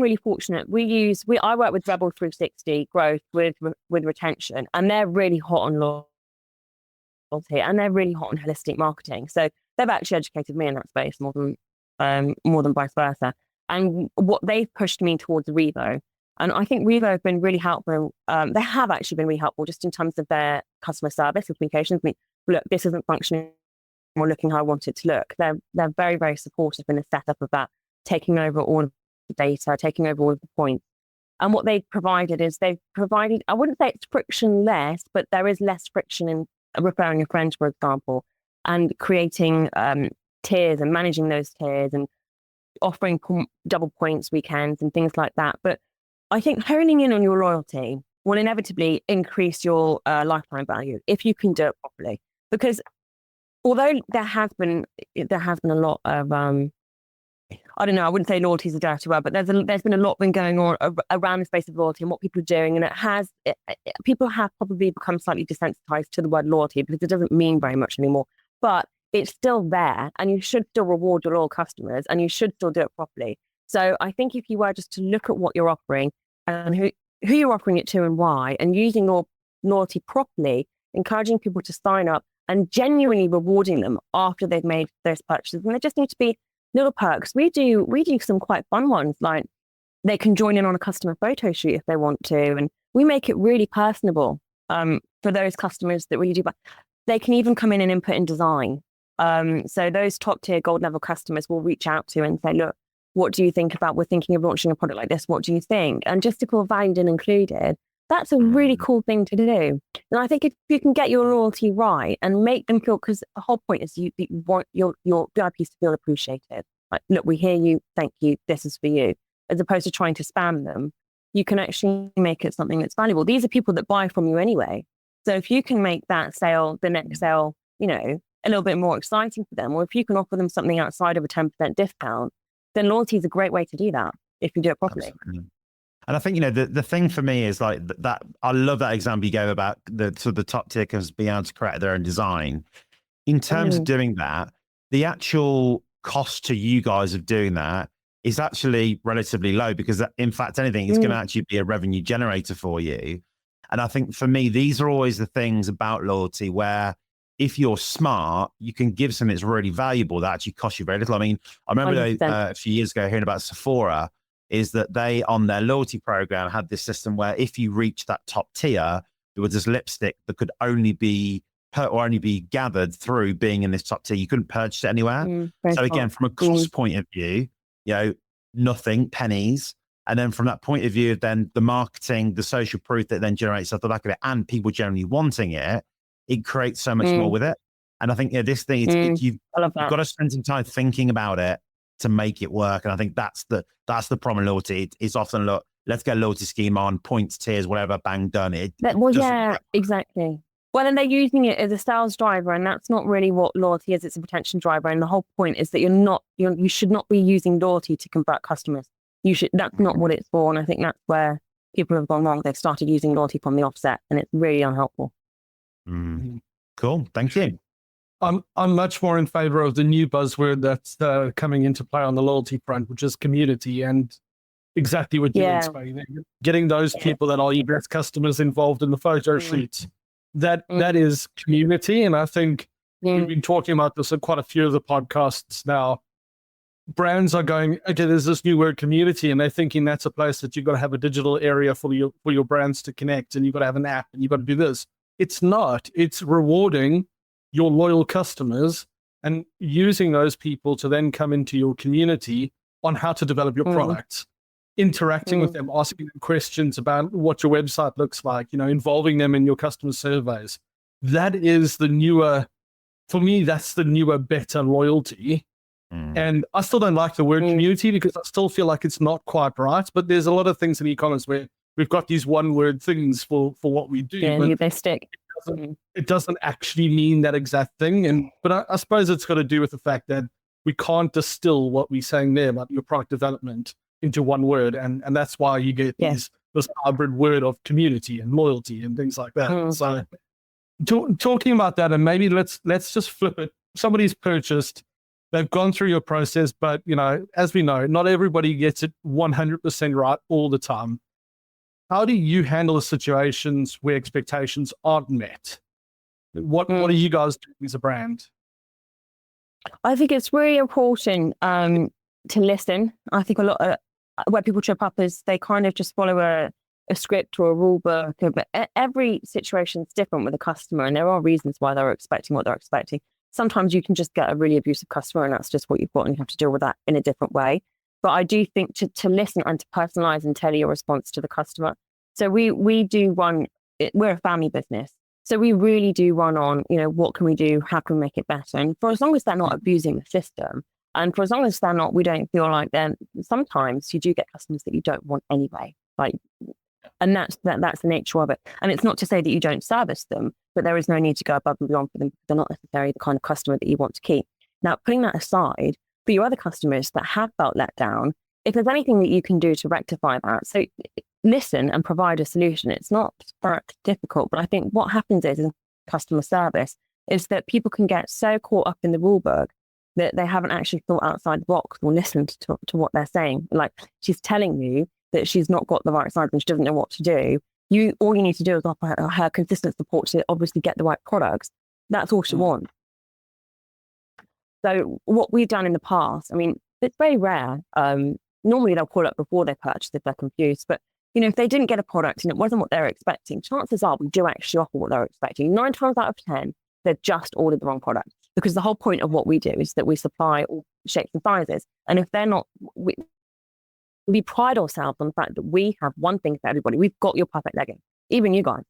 really fortunate. I work with Rebel 360 growth with retention, and they're really hot on loyalty, and they're really hot on holistic marketing. So they've actually educated me in that space more than vice versa. And what they've pushed me towards Revo. And I think Revo have been really helpful. They have actually been really helpful just in terms of their customer service and communications. I mean, look, this isn't functioning or looking how I want it to look. They're very, very supportive in the setup of that, taking over all of the data, taking over all of the points. And what they've provided, I wouldn't say it's frictionless, but there is less friction in referring a friend, for example, and creating tiers and managing those tiers and offering double points weekends and things like that. But I think honing in on your loyalty will inevitably increase your lifetime value if you can do it properly. Because although there has been a lot of I don't know, I wouldn't say loyalty is a dirty word, but there's been a lot been going on around the space of loyalty and what people are doing, and people have probably become slightly desensitized to the word loyalty because it doesn't mean very much anymore. But it's still there, and you should still reward your loyal customers, and you should still do it properly. So I think if you were just to look at what you're offering and who you're offering it to and why, and using your loyalty properly, encouraging people to sign up and genuinely rewarding them after they've made those purchases. And there just need to be little perks. We do some quite fun ones, like they can join in on a customer photo shoot if they want to, and we make it really personable for those customers that really do. But they can even come in and input in design. So those top tier gold level customers will reach out to and say, look, what do you think about, we're thinking of launching a product like this, what do you think? And just to feel valued and included, that's a really cool thing to do. And I think if you can get your loyalty right and make them feel, because the whole point is you want your VIPs to feel appreciated. Like, look, we hear you, thank you, this is for you. As opposed to trying to spam them, you can actually make it something that's valuable. These are people that buy from you anyway. So if you can make that sale, the next sale, a little bit more exciting for them, or if you can offer them something outside of a 10% discount, then loyalty is a great way to do that if you do it properly. Absolutely. And I think, the thing for me is like that. I love that example you gave about the sort of the top tier companies being able to create their own design. In terms of doing that, the actual cost to you guys of doing that is actually relatively low, because in fact, anything is going to actually be a revenue generator for you. And I think for me, these are always the things about loyalty where if you're smart, you can give something that's really valuable that actually costs you very little. I mean, I remember a few years ago hearing about Sephora, is that they, on their loyalty program, had this system where if you reach that top tier, there was this lipstick that could only be gathered through being in this top tier. You couldn't purchase it anywhere. So again, from a cost point of view, nothing, pennies. And then from that point of view, then the marketing, the social proof that then generates off the back of it, and people generally wanting it, it creates so much more with it. And I think this thing, you've got to spend some time thinking about it to make it work. And I think that's the problem with loyalty. It's often, look, let's get a loyalty scheme on, points, tiers, whatever, bang, done. Exactly. Well, and they're using it as a sales driver, and that's not really what loyalty is. It's a retention driver. And the whole point is that you should not be using loyalty to convert customers. That's not what it's for. And I think that's where people have gone wrong. They've started using loyalty from the offset, and it's really unhelpful. Cool. Thank you. I'm much more in favor of the new buzzword that's coming into play on the loyalty front, which is community, and exactly what you explained. Getting those people that are your best customers involved in the photo shoots. That is community. And I think we've been talking about this in quite a few of the podcasts now. Brands are going, okay, there's this new word, community, and they're thinking that's a place that you've got to have a digital area for your brands to connect, and you've got to have an app, and you've got to do this. It's not. It's rewarding your loyal customers and using those people to then come into your community on how to develop your products, interacting with them, asking them questions about what your website looks like, involving them in your customer surveys. That is the newer, for me, that's the newer, better loyalty. And I still don't like the word community because I still feel like it's not quite right, but there's a lot of things in e-commerce where we've got these one word things for what we do. Yeah, they stick. It doesn't actually mean that exact thing. But I suppose it's got to do with the fact that we can't distill what we're saying there about your product development into one word. And that's why you get this hybrid word of community and loyalty and things like that. So talking about that, and maybe let's just flip it. Somebody's purchased, they've gone through your process, but as we know, not everybody gets it 100% right all the time. How do you handle the situations where expectations aren't met? What are you guys doing as a brand? I think it's really important to listen. I think a lot of where people trip up is they kind of just follow a script or a rule book. But every situation is different with a customer, and there are reasons why they're expecting what they're expecting. Sometimes you can just get a really abusive customer, and that's just what you've got, and you have to deal with that in a different way. But I do think to listen and to personalize and tailor your response to the customer. So we do run, we're a family business. So we really do run on, what can we do? How can we make it better? And for as long as they're not abusing the system, and for as long as they're not, we don't feel like then sometimes you do get customers that you don't want anyway. And that's the nature of it. And it's not to say that you don't service them, but there is no need to go above and beyond for them. They're not necessarily the kind of customer that you want to keep. Now, putting that aside, for your other customers that have felt let down, if there's anything that you can do to rectify that, so listen and provide a solution. It's not that difficult, but I think what happens is in customer service is that people can get so caught up in the rule book that they haven't actually thought outside the box or listened to what they're saying. Like, she's telling you that she's not got the right side and she doesn't know what to do. All you need to do is offer her consistent support to obviously get the right products. That's all she wants. So what we've done in the past, I mean, it's very rare. Normally they'll call up before they purchase if they're confused. But, if they didn't get a product and it wasn't what they were expecting, chances are we do actually offer what they're expecting. 9 times out of 10, they've just ordered the wrong product. Because the whole point of what we do is that we supply all shapes and sizes. And if they're not, we pride ourselves on the fact that we have one thing for everybody. We've got your perfect legging, even you guys.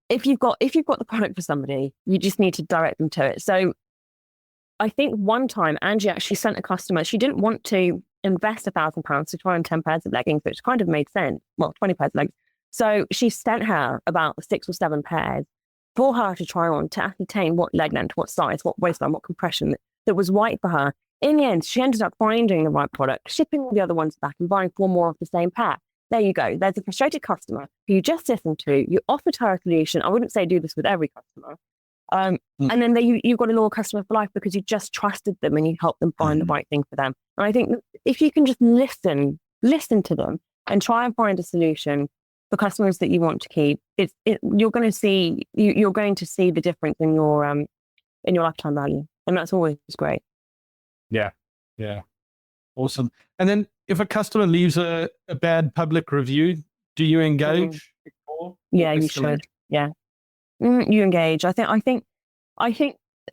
If you've got the product for somebody, you just need to direct them to it. So I think one time Angie actually sent a customer, she didn't want to invest £1,000 to try on 10 pairs of leggings, which kind of made sense. Well, 20 pairs of leggings. So she sent her about 6 or 7 pairs. for her to try on to ascertain what leg length, what size, what waistline, what compression that was right for her. In the end, she ended up finding the right product, shipping all the other ones back and buying 4 more of the same pair. There you go. There's a frustrated customer who you just listened to. You offered her a solution. I wouldn't say do this with every customer. And then you've got a loyal customer for life because you just trusted them and you helped them find the right thing for them. And I think if you can just listen to them and try and find a solution for customers that you want to keep, you're going to see the difference in your lifetime value, and that's always great. Yeah. Awesome. And then if a customer leaves a bad public review, do you engage? Yeah, you should. Yeah. You engage. I think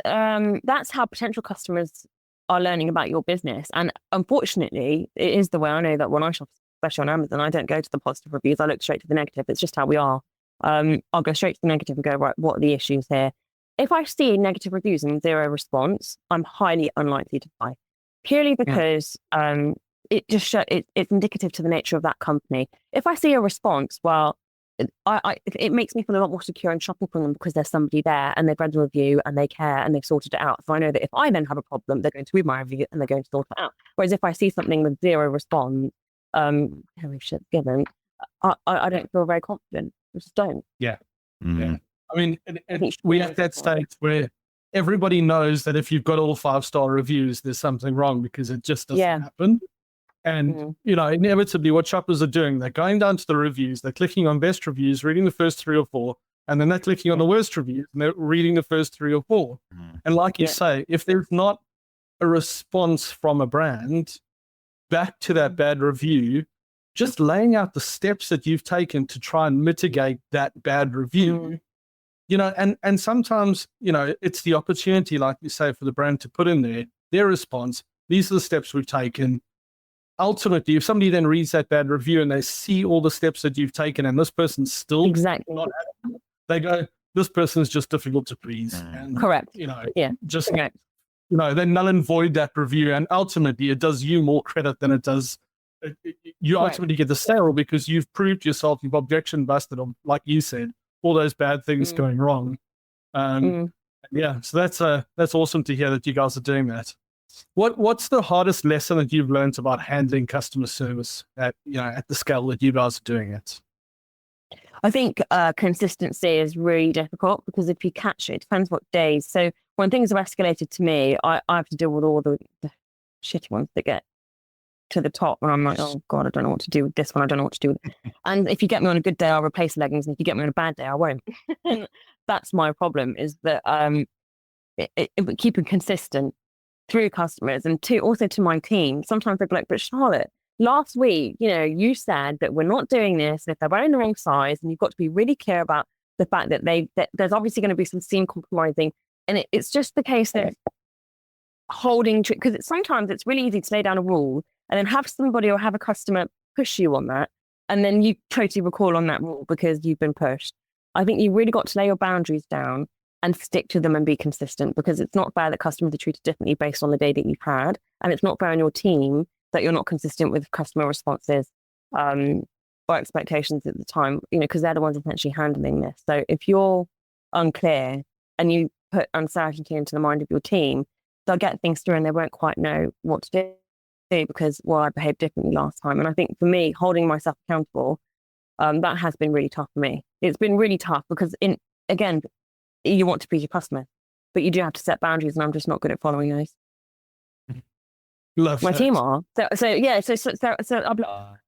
that's how potential customers are learning about your business. And unfortunately, it is the way I know that when I shop, especially on Amazon, I don't go to the positive reviews. I look straight to the negative. It's just how we are. I'll go straight to the negative and go, right, what are the issues here? If I see negative reviews and 0 response, I'm highly unlikely to buy, purely because it just it's indicative to the nature of that company. If I see a response, well, it makes me feel a lot more secure in shopping from them because there's somebody there and they've read the review and they care and they've sorted it out. So I know that if I then have a problem, they're going to read my review and they're going to sort it out. Whereas if I see something with 0 response, shit's given, I don't feel very confident. I just don't. Yeah. I mean, we're at that stage where everybody knows that if you've got all 5-star reviews, there's something wrong because it just doesn't happen. And, inevitably what shoppers are doing, they're going down to the reviews, they're clicking on best reviews, reading the first 3 or 4, and then they're clicking on the worst reviews and they're reading the first 3 or 4. And like you say, if there's not a response from a brand back to that bad review, just laying out the steps that you've taken to try and mitigate that bad review, and sometimes, it's the opportunity, like you say, for the brand to put in their response. These are the steps we've taken. Ultimately, if somebody then reads that bad review and they see all the steps that you've taken and this person's still not happy, they go, this person's just difficult to please. And, correct. They null and void that review. And ultimately, it does you more credit than it does. You ultimately get the sale because you've proved yourself, you've objection busted on, like you said, all those bad things going wrong. So that's awesome to hear that you guys are doing that. What's the hardest lesson that you've learned about handling customer service at the scale that you guys are doing it? I think consistency is really difficult because if you catch it depends what days. So when things have escalated to me, I have to deal with all the shitty ones that get to the top and I'm like, oh God, I don't know what to do with this one. I don't know what to do with it. And if you get me on a good day, I'll replace the leggings. And if you get me on a bad day, I won't. And that's my problem, is that keeping consistent through customers and also to my team. Sometimes they're like, but Charlotte, last week, you said that we're not doing this. And if they're wearing the wrong size, and you've got to be really clear about the fact that there's obviously going to be some seam compromising. And it's just the case of holding to, because sometimes it's really easy to lay down a rule and then have somebody or have a customer push you on that. And then you totally recall on that rule because you've been pushed. I think you really got to lay your boundaries down and stick to them and be consistent, because it's not fair that customers are treated differently based on the day that you've had. And it's not fair on your team that you're not consistent with customer responses or expectations at the time, because they're the ones essentially handling this. So if you're unclear and you put uncertainty into the mind of your team, they'll get things through and they won't quite know what to do because, I behaved differently last time. And I think for me, holding myself accountable, that has been really tough for me. It's been really tough because, again, you want to please your customer, but you do have to set boundaries, and I'm just not good at following those. Love my that. team are. So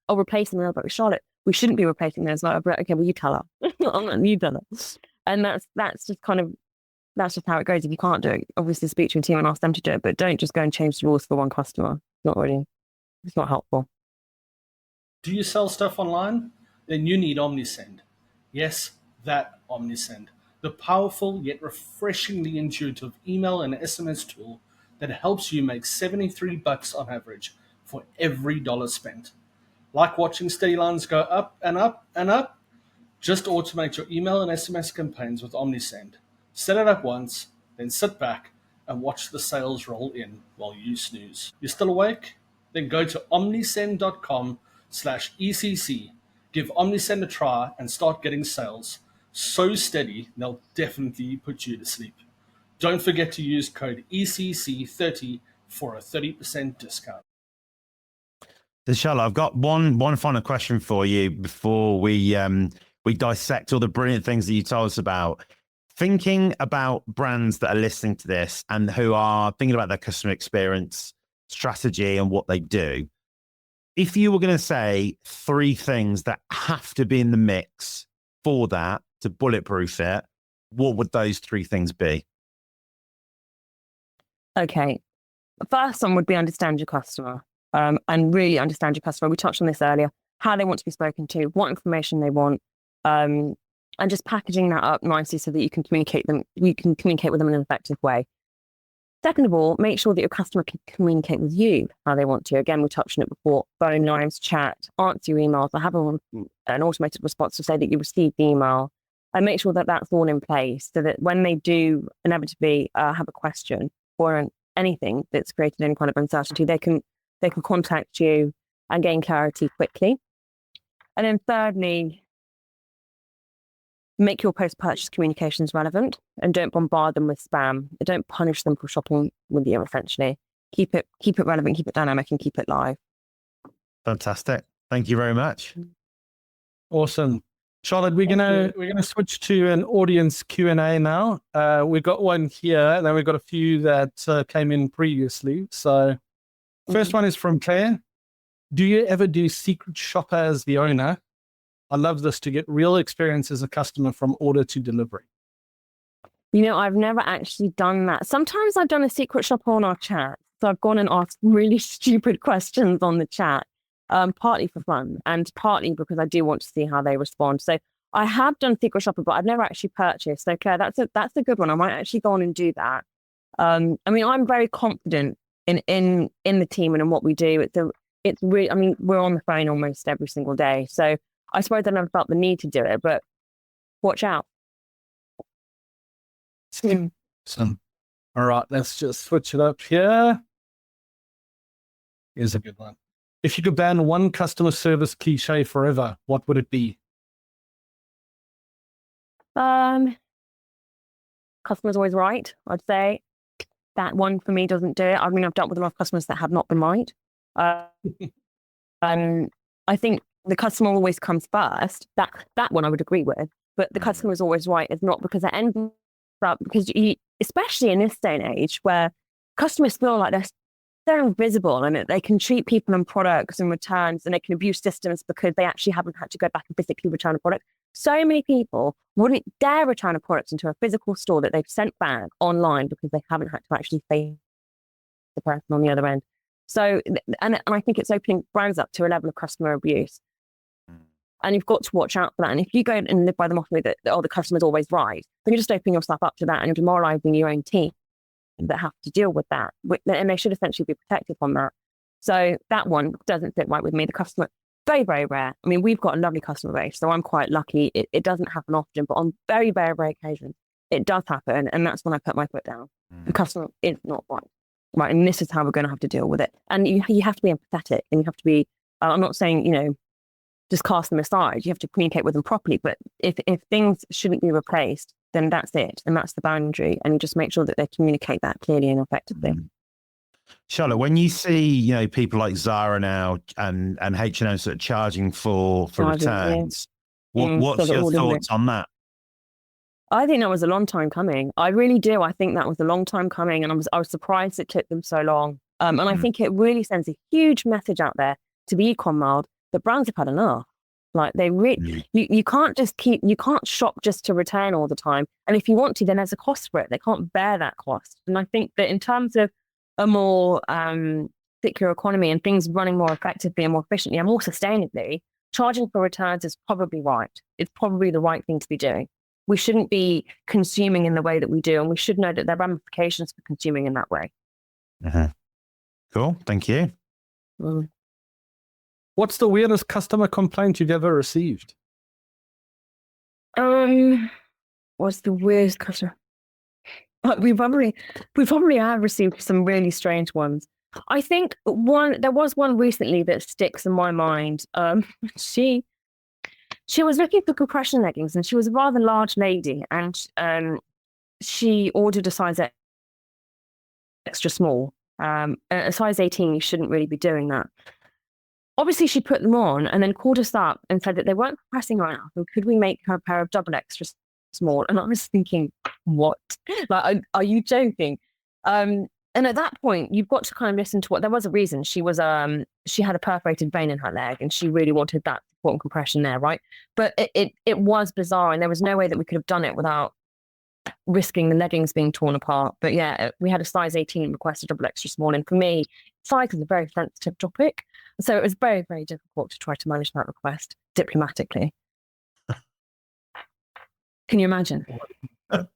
I'll replace them. And I'll be like, Charlotte, we shouldn't be replacing those. Like, okay, well, you tell her. I'm not, you tell her. And that's just how it goes. If you can't do it, obviously speak to your team and ask them to do it, but don't just go and change the rules for one customer. It's not helpful. Do you sell stuff online? Then you need OmniSend. Yes, that OmniSend. The powerful yet refreshingly intuitive email and SMS tool that helps you make $73 on average for every dollar spent. Like watching steady lines go up and up and up? Just automate your email and SMS campaigns with OmniSend. Set it up once, then sit back and watch the sales roll in while you snooze. You're still awake? Then go to omnisend.com/ECC. Give OmniSend a try and start getting sales so steady, they'll definitely put you to sleep. Don't forget to use code ECC30 for a 30% discount. So Charlotte, I've got one final question for you before we dissect all the brilliant things that you told us about. Thinking about brands that are listening to this and who are thinking about their customer experience strategy and what they do, if you were going to say 3 things that have to be in the mix for that to bulletproof it, what would those 3 things be? Okay. The first one would be understand your customer, and really understand your customer. We touched on this earlier, how they want to be spoken to, what information they want, and just packaging that up nicely so that you can communicate with them in an effective way. Second of all, make sure that your customer can communicate with you how they want to. Again, we touched on it before: phone lines, chat, answer your emails, or have an automated response to say that you received the email, and make sure that that's all in place so that when they do inevitably have a question or anything that's created any kind of uncertainty, they can contact you and gain clarity quickly. And then thirdly, make your post-purchase communications relevant and don't bombard them with spam. Don't punish them for shopping with you, essentially. Keep it relevant, keep it dynamic, and keep it live. Fantastic. Thank you very much. Awesome. Charlotte, we're gonna switch to an audience Q&A now. We've got one here, and then we've got a few that came in previously. So first one is from Claire. Do you ever do secret shopper as the owner? I love this to get real experience as a customer from order to delivery. I've never actually done that. Sometimes I've done a secret shopper on our chat. So I've gone and asked really stupid questions on the chat, partly for fun and partly because I do want to see how they respond. So I have done secret shopper, but I've never actually purchased. So Claire, that's a good one. I might actually go on and do that. I'm very confident in the team and in what we do. It's really, we're on the phone almost every single day. So I suppose I never felt the need to do it, but watch out. Awesome. All right, let's just switch it up here. Here's a good one. If you could ban one customer service cliche forever, what would it be? Customer's always right, I'd say. That one for me doesn't do it. I've dealt with a lot of customers that have not been right. I think the customer always comes first. That one I would agree with. But the customer is always right is not because it ends up, because especially in this day and age where customers feel like they're invisible and they can treat people and products and returns and they can abuse systems because they actually haven't had to go back and physically return a product. So many people wouldn't dare return a product into a physical store that they've sent back online because they haven't had to actually face the person on the other end. So, and I think it's opening brands up to a level of customer abuse. And you've got to watch out for that. And if you go and live by the motto that, the customer's always right, then you're just opening yourself up to that and you're demoralizing your own team that have to deal with that. And they should essentially be protected from that. So that one doesn't sit right with me. The customer, very, very rare. We've got a lovely customer base, so I'm quite lucky. It doesn't happen often, but on very, very rare occasions, it does happen. And that's when I put my foot down. The customer is not right. Right. And this is how we're going to have to deal with it. And you have to be empathetic and you have to be, I'm not saying, just cast them aside. You have to communicate with them properly. But if things shouldn't be replaced, then that's it. And that's the boundary. And you just make sure that they communicate that clearly and effectively. Charlotte, when you see, people like Zara now and H&M sort of charging for returns, what's your thoughts on that? I think that was a long time coming. I really do. I think that was a long time coming. And I was surprised it took them so long. And I think it really sends a huge message out there to the e-com world that brands have had enough. Like they really, you can't shop just to return all the time. And if you want to, then there's a cost for it. They can't bear that cost. And I think that in terms of a more secure economy and things running more effectively and more efficiently and more sustainably, charging for returns is probably right. It's probably the right thing to be doing. We shouldn't be consuming in the way that we do, and we should know that there are ramifications for consuming in that way. Cool. Thank you. What's the weirdest customer complaint you've ever received? What's the weirdest customer? We probably have received some really strange ones. I think there was one recently that sticks in my mind. She she was looking for compression leggings, and she was a rather large lady, and she ordered a size extra small. A size 18, you shouldn't really be doing that. Obviously, she put them on and then called us up and said that they weren't compressing right enough, and could we make her a pair of double extra small? And I was thinking, what? Like, are you joking? And at that point, you've got to kind of listen to what, there was a reason. She was, she had a perforated vein in her leg, and she really wanted that support and compression there, right? But it was bizarre, and there was no way that we could have done it without risking the leggings being torn apart. But yeah, we had a size 18 request, a double extra small. And for me, size is a very sensitive topic. So it was very, very difficult to try to manage that request diplomatically. Can you imagine? Oh,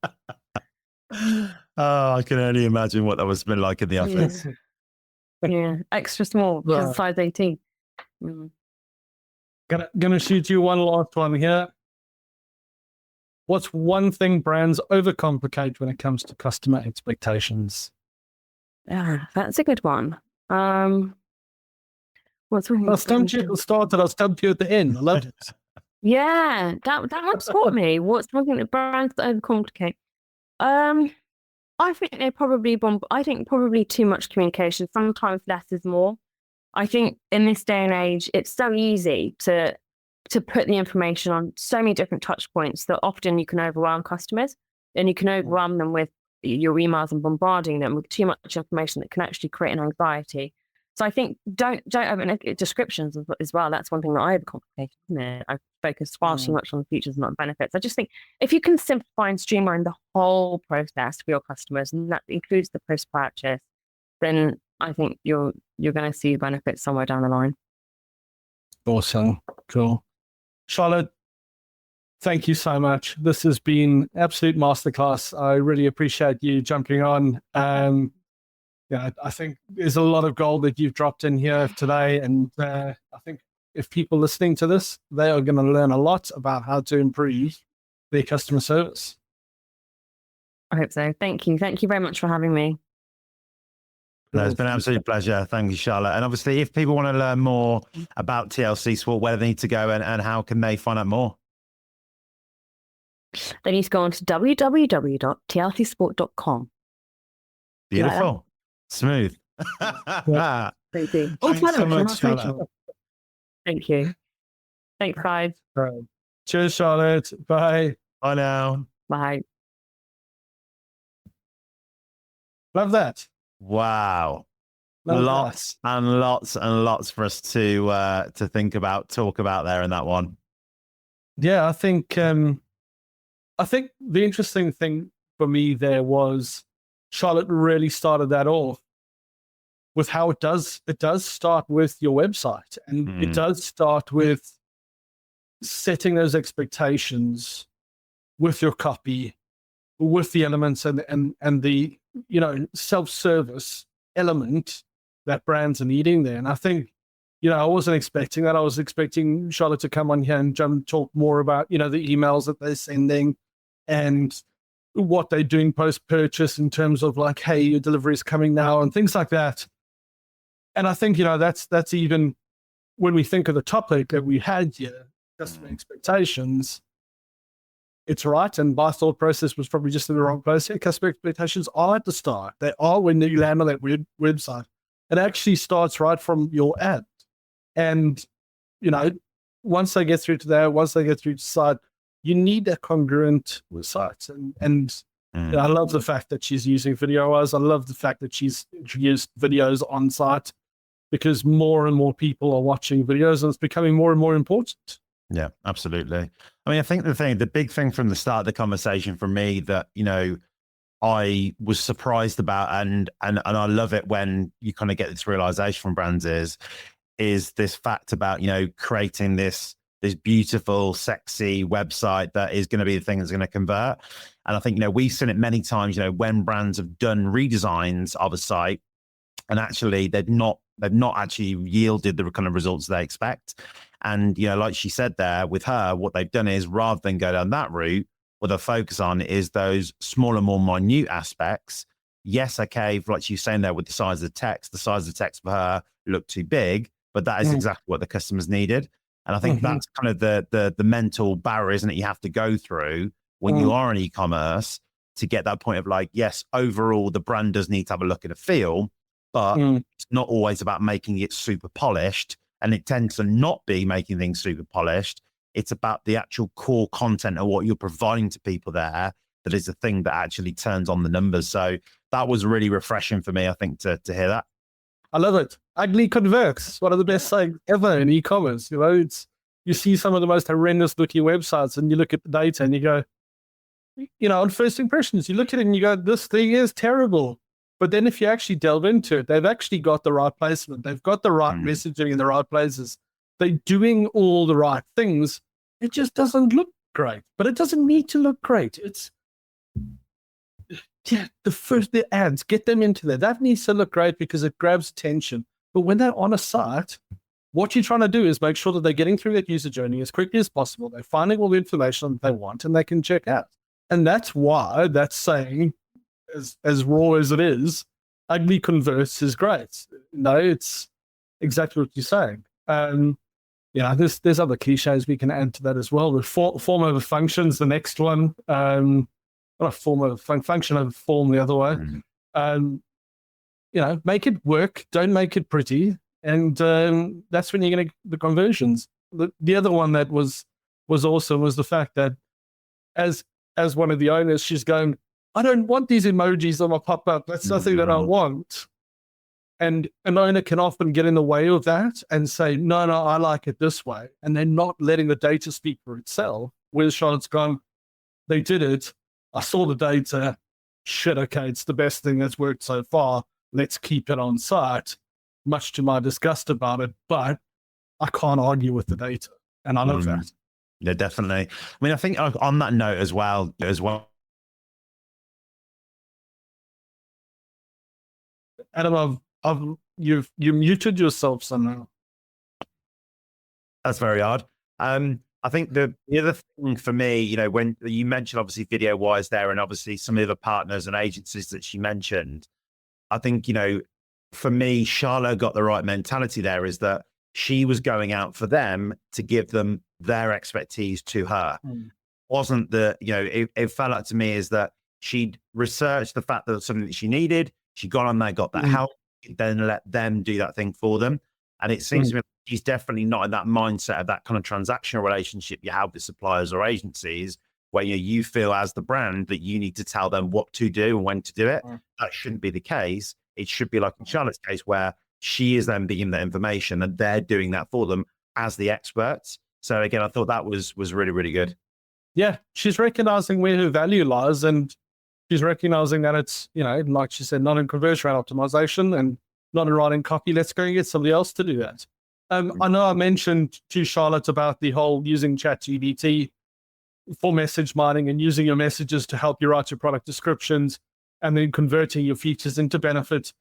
I can only imagine what that was been like in the office. Yeah, extra small, because size 18. Mm. Gonna shoot you one last one here. What's one thing brands overcomplicate when it comes to customer expectations? Yeah, that's a good one. What's I stumped you at the start and I stumped you at the end. I loved it. Yeah, that one caught me. What's something that brands overcomplicate? I think they probably I think probably too much communication. Sometimes less is more. I think in this day and age, it's so easy to put the information on so many different touch points that often you can overwhelm customers, and you can overwhelm them with your emails and bombarding them with too much information that can actually create an anxiety. So I think don't overlook descriptions as well. That's one thing that I overcomplicate, isn't it? I focus far too much on the features, not benefits. I just think if you can simplify and streamline the whole process for your customers, and that includes the post-purchase, then I think you're going to see benefits somewhere down the line. Awesome. Cool. Charlotte, thank you so much. This has been absolute masterclass. I really appreciate you jumping on. Yeah, I think there's a lot of gold that you've dropped in here today. And I think if people listening to this, they are going to learn a lot about how to improve their customer service. I hope so. Thank you. Thank you very much for having me. No, it's been an absolute pleasure. Thank you, Charlotte. And obviously, if people want to learn more about TLC Sport, where do they need to go and how can they find out more? They need to go on to www.tlcsport.com. Beautiful. Smooth. Thank you. Thanks so much, Charlotte. Thank you. Thanks, guys. Right. Cheers, Charlotte. Bye. Bye now. Bye. Love that. Wow. Love lots that. and lots and lots for us to think about, talk about there in that one. Yeah, I think the interesting thing for me there was Charlotte really started that off with how it does start with your website, and it does start with setting those expectations with your copy, with the elements and the self-service element that brands are needing there. And I think I wasn't expecting that. I was expecting Charlotte to come on here and talk more about the emails that they're sending and what they're doing post-purchase in terms of like, hey, your delivery is coming now and things like that. And I think, that's even when we think of the topic that we had here, customer expectations, it's right. And my thought process was probably just in the wrong place here. Customer expectations are at the start. They are when you land on that website. It actually starts right from your ad. And, once they get through to there, once they get through to site, you need a congruent site. And I love the fact that she's using videos. I love the fact that she's introduced videos on site, because more and more people are watching videos and it's becoming more and more important. Yeah, absolutely. I mean, I think the big thing from the start of the conversation for me that, I was surprised about and I love it when you kind of get this realization from brands is this fact about, creating this beautiful, sexy website that is going to be the thing that's going to convert. And I think, we've seen it many times, when brands have done redesigns of a site and actually they've not actually yielded the kind of results they expect. And, like she said there with her, what they've done is rather than go down that route, what they focus on is those smaller, more minute aspects. Yes, okay, like she's saying there with the size of the text for her looked too big, but that is exactly what the customers needed. And I think that's kind of the mental barrier, isn't it? You have to go through when you are in e-commerce to get that point of like, yes, overall the brand does need to have a look and a feel, but it's not always about making it super polished. And it tends to not be making things super polished. It's about the actual core content of what you're providing to people there. That is the thing that actually turns on the numbers. So that was really refreshing for me, I think, to hear that. I love it. Ugly converts. One of the best sayings ever in e-commerce. You know, you see some of the most horrendous looking websites and you look at the data and you go, you know, on first impressions, you look at it and you go, this thing is terrible. But then if you actually delve into it, they've actually got the right placement. They've got the right messaging in the right places. They're doing all the right things. It just doesn't look great, but it doesn't need to look great. It's, the ads, get them into there. That needs to look great because it grabs attention. But when they're on a site, what you're trying to do is make sure that they're getting through that user journey as quickly as possible. They're finding all the information that they want and they can check out. And that's why that saying, as raw as it is, ugly converts is great. No, it's exactly what you're saying. You know, there's other cliches we can add to that as well. The form over functions, the next one. Not a form of function over form the other way. You know, make it work. Don't make it pretty. And that's when you're going to get the conversions. The other one that was awesome was the fact that as one of the owners, she's going, I don't want these emojis on my pop-up. That's nothing that I want. And an owner can often get in the way of that and say, no, I like it this way. And they're not letting the data speak for itself. Whereas Charlotte's gone, they did it. I saw the data. Shit, okay, it's the best thing that's worked so far. Let's keep it on site. Much to my disgust about it, but I can't argue with the data. And I love that. Yeah, definitely. I mean, I think on that note as well, Adam, you muted yourself somehow. That's very odd. I think the other thing for me, you know, when you mentioned obviously video wise there, and obviously some of the partners and agencies that she mentioned, I think, you know, for me, Charlotte got the right mentality there, is that she was going out for them to give them their expertise to her. Wasn't the, you know, it felt like to me is that she'd researched the fact that it was something that she needed. She got on there, got that help, then let them do that thing for them. And it seems to me like she's definitely not in that mindset of that kind of transactional relationship you have with suppliers or agencies, where you feel as the brand that you need to tell them what to do and when to do it. That shouldn't be the case. It should be like in Charlotte's case, where she is then being that information and they're doing that for them as the experts. So again, I thought that was really, really good. Yeah, she's recognizing where her value lies, and she's recognizing that it's, you know, like she said, not in conversion rate optimization and not in writing copy. Let's go and get somebody else to do that. I know I mentioned to Charlotte about the whole using ChatGPT for message mining and using your messages to help you write your product descriptions and then converting your features into benefits.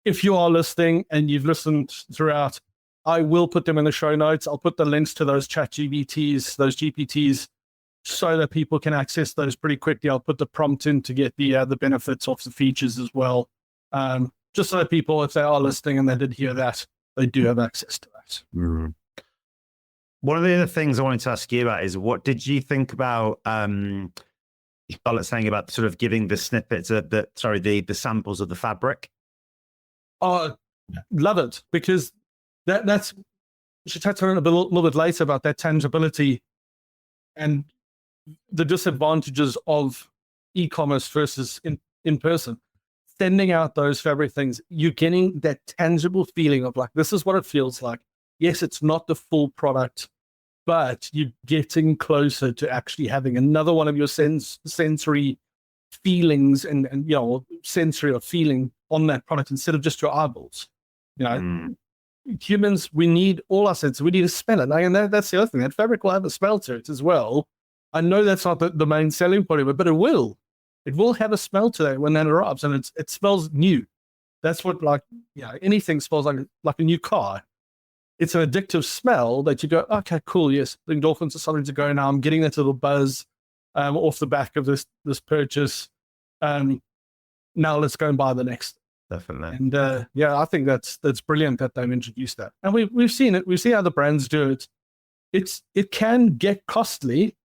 If you are listening and you've listened throughout, I will put them in the show notes. I'll put the links to those ChatGPTs, those GPTs, so that people can access those pretty quickly. I'll put the prompt in to get the benefits of the features as well. Just so that people, if they are listening and they did hear that, they do have access to that. One of the other things I wanted to ask you about is, what did you think about Charlotte saying about sort of giving the snippets of the samples of the fabric? Oh, love it, because that's, we should touch on it a little bit later about that tangibility and the disadvantages of e-commerce versus in person. Sending out those fabric things, you're getting that tangible feeling of like, this is what it feels like. Yes, it's not the full product, but you're getting closer to actually having another one of your sensory feelings and you know, sensory or feeling on that product instead of just your eyeballs. You know, humans, we need all our senses. We need to smell it. And that's the other thing. That fabric will have a smell to it as well. I know that's not the main selling point of it, but it will. It will have a smell to it when that arrives, and it smells new. That's what, like, you know, anything smells like a new car. It's an addictive smell that you go, okay, cool, yes, the endorphins are starting to go now. I'm getting that little buzz off the back of this purchase. Now let's go and buy the next. Definitely. And yeah, I think that's brilliant that they've introduced that. And we've seen it. We've seen other brands do it. it can get costly,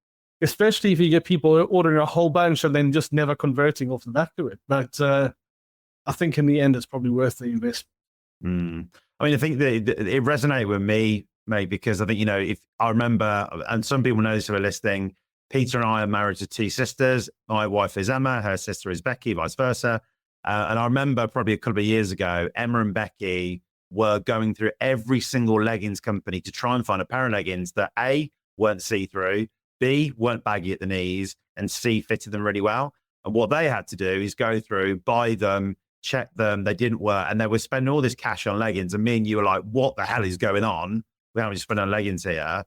especially if you get people ordering a whole bunch and then just never converting off the back of it. But I think in the end, it's probably worth the investment. I mean, I think that it resonated with me, mate, because I think, if I remember, and some people know this who are listening, Peter and I are married to two sisters. My wife is Emma, her sister is Becky, vice versa. And I remember probably a couple of years ago, Emma and Becky were going through every single leggings company to try and find a pair of leggings that A, weren't see-through, B, weren't baggy at the knees, and C, fitted them really well. And what they had to do is go through, buy them, check them, they didn't work, and they were spending all this cash on leggings. And me and you were like, what the hell is going on? We haven't just spent on leggings here.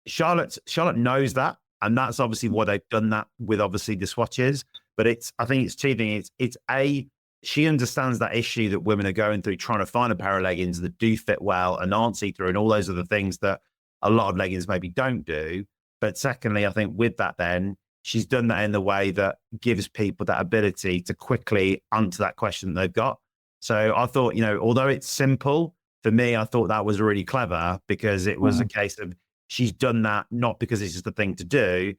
Charlotte knows that. And that's obviously why they've done that with obviously the swatches. But I think it's two things. It's A, she understands that issue that women are going through, trying to find a pair of leggings that do fit well and aren't see-through and all those other things that a lot of leggings maybe don't do. But secondly, I think with that then, she's done that in the way that gives people that ability to quickly answer that question that they've got. So I thought, although it's simple, for me, I thought that was really clever because it was a case of she's done that not because it's just the thing to do.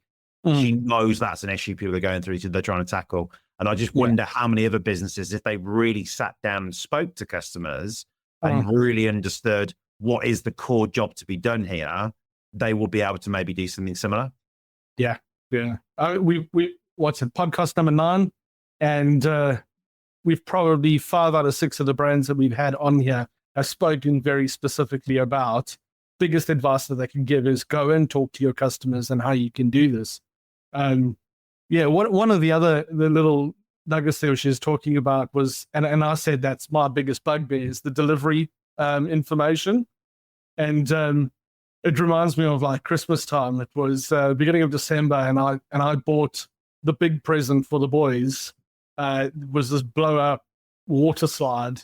She knows that's an issue people are going through, so they're trying to tackle. And I just wonder how many other businesses, if they really sat down and spoke to customers and really understood what is the core job to be done here, they will be able to maybe do something similar. Yeah. We what's it, podcast number 9, and we've probably 5 out of 6 of the brands that we've had on here have spoken very specifically about biggest advice that they can give is go and talk to your customers and how you can do this. One of the little nuggets there she was talking about was, and I said that's my biggest bugbear is the delivery information. And it reminds me of like Christmas time. It was beginning of December, and I bought the big present for the boys. It was this blow up water slide,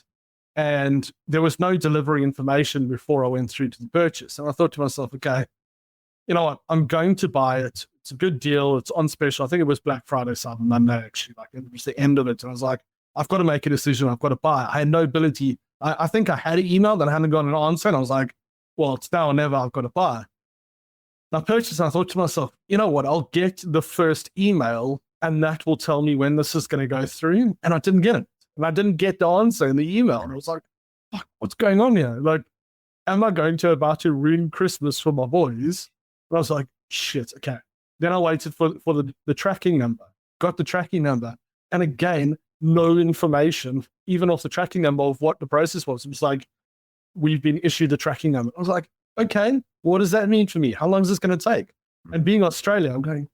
and there was no delivery information before I went through to the purchase. And I thought to myself, okay, you know what? I'm going to buy it. It's a good deal. It's on special. I think it was Black Friday, Cyber Monday, actually. Like it was the end of it. And I was like, I've got to make a decision. I've got to buy it. I had no ability. I think I had an email that I hadn't got an answer. And I was like, well, it's now or never. I've got to buy it. And I purchased and I thought to myself, you know what? I'll get the first email and that will tell me when this is going to go through. And I didn't get it. And I didn't get the answer in the email. And I was like, fuck, what's going on here? Like, am I about to ruin Christmas for my boys? And I was like, shit, okay. Then I waited for the tracking number, got the tracking number. And again, no information, even off the tracking number of what the process was. It was like, we've been issued the tracking number. I was like, okay, what does that mean for me? How long is this going to take? And being Australia, I'm going,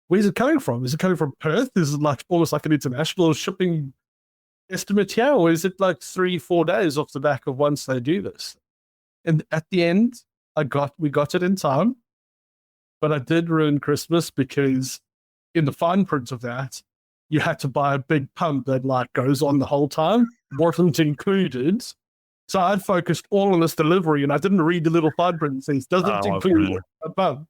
where's it coming from? Is it coming from Perth? Is it like almost like an international shipping estimate here? Or is it like 3-4 days off the back of once they do this? And at the end, we got it in time. But I did ruin Christmas because in the fine print of that, you had to buy a big pump that like goes on the whole time, wasn't included. So I'd focused all on this delivery and I didn't read the little fine print that says, doesn't include a pump.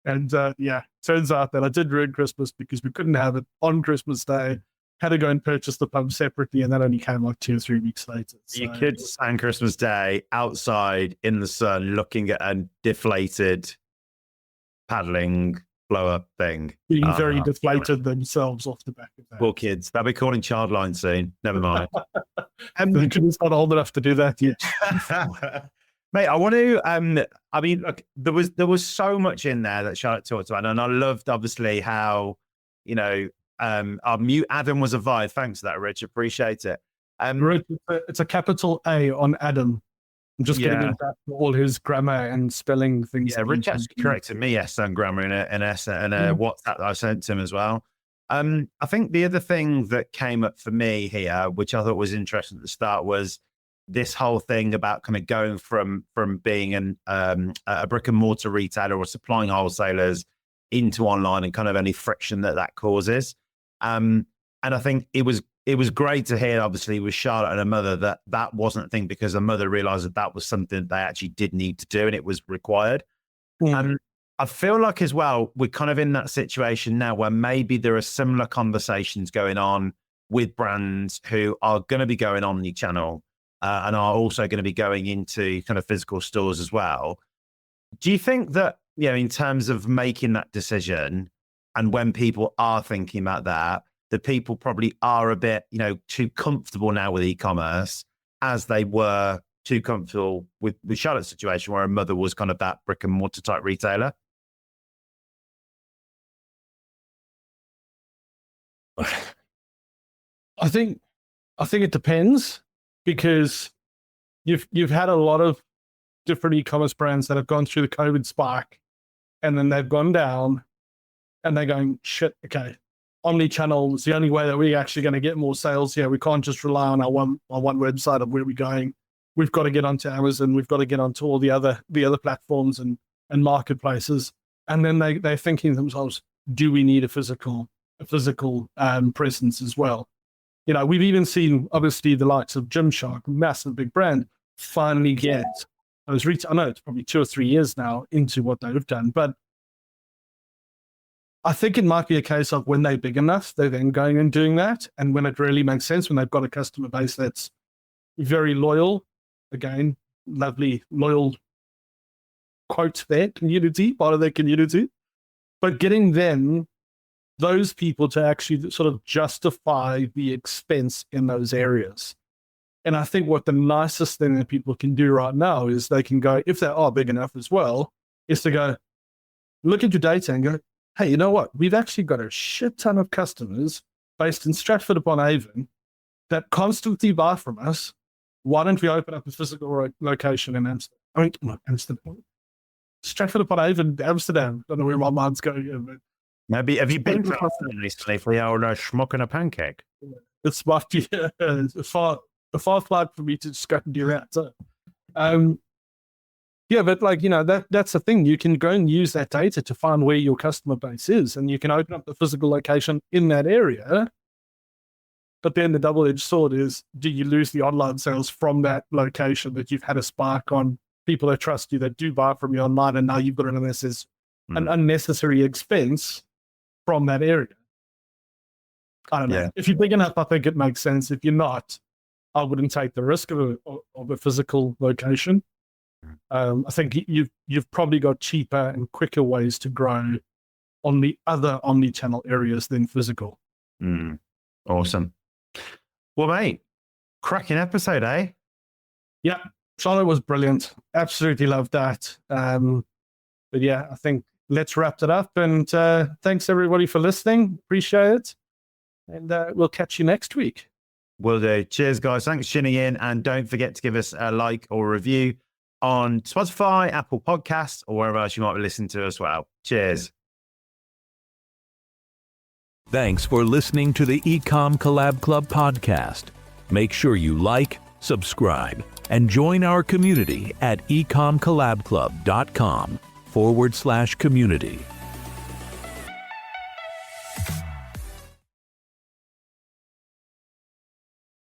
And turns out that I did ruin Christmas because we couldn't have it on Christmas Day. Had to go and purchase the pump separately, and that only came like 2 or 3 weeks later. So, your kids on Christmas Day outside in the sun looking at a deflated paddling blow-up thing. Being very deflated themselves off the back of that. Poor kids. They'll be calling Childline soon. Never mind. The kids not old enough to do that yet. Mate, I want to, I mean, look, there was so much in there that Charlotte talked about, and I loved, obviously, how, our mute Adam was a vibe. Thanks for that, Rich. Appreciate it. Rich, it's a capital A on Adam. I'm just getting him back for all his grammar and spelling things. Yeah, Rich actually corrected me, on grammar in a WhatsApp that I sent to him as well. I think the other thing that came up for me here, which I thought was interesting at the start, was this whole thing about kind of going from being a brick and mortar retailer or supplying wholesalers into online and kind of any friction that causes. And I think it was great to hear, obviously, with Charlotte and her mother, that wasn't a thing because her mother realized that was something they actually did need to do and it was required. And I feel like as well, we're kind of in that situation now where maybe there are similar conversations going on with brands who are going to be going on the channel and are also going to be going into kind of physical stores as well. Do you think that, in terms of making that decision and when people are thinking about that, the people probably are a bit, too comfortable now with e-commerce as they were too comfortable with Charlotte's situation where her mother was kind of that brick and mortar type retailer? I think it depends, because you've had a lot of different e-commerce brands that have gone through the COVID spike, and then they've gone down, and they're going, shit, okay, omni-channel is the only way that we're actually going to get more sales here. We can't just rely on our one website of where we're going. We've got to get onto Amazon. We've got to get onto all the other platforms and marketplaces. And then they're thinking to themselves, do we need a physical presence as well? We've even seen, obviously, the likes of Gymshark, massive big brand, finally get, I know it's probably 2 or 3 years now into what they've done, but I think it might be a case of when they're big enough, they're then going and doing that. And when it really makes sense, when they've got a customer base that's very loyal, again, lovely, loyal quote there, community, part of their community, but getting them, those people, to actually sort of justify the expense in those areas. And I think what the nicest thing that people can do right now is they can go, if they are big enough as well, is to go, look at your data and go, hey, you know what? We've actually got a shit ton of customers based in Stratford-upon-Avon that constantly buy from us. Why don't we open up a physical location in Amsterdam? I mean, not Amsterdam. Stratford-upon-Avon, Amsterdam. I don't know where my mind's going. But maybe, have you been to Amsterdam recently for the old schmuck and a pancake? It's a far flight for me to just go and do that. So, yeah, but that's the thing. You can go and use that data to find where your customer base is, and you can open up the physical location in that area. But then the double-edged sword is, do you lose the online sales from that location that you've had a spark on people that trust you, that do buy from you online, and now you've got an unnecessary expense from that area? I don't know. Yeah. If you're big enough, I think it makes sense. If you're not, I wouldn't take the risk of a physical location. I think you've probably got cheaper and quicker ways to grow on the other omni-channel areas than physical. Awesome. Well, mate, cracking episode, eh? Yeah, Charlotte was brilliant. Absolutely loved that. But yeah, I think let's wrap it up. And thanks everybody for listening. Appreciate it. And we'll catch you next week. Will do. Cheers, guys. Thanks for tuning in. And don't forget to give us a like or a review on Spotify, Apple Podcasts, or wherever else you might be listening to as well. Cheers. Thanks for listening to the eCom Collab Club Podcast. Make sure you like, subscribe, and join our community at ecomcollabclub.com/community.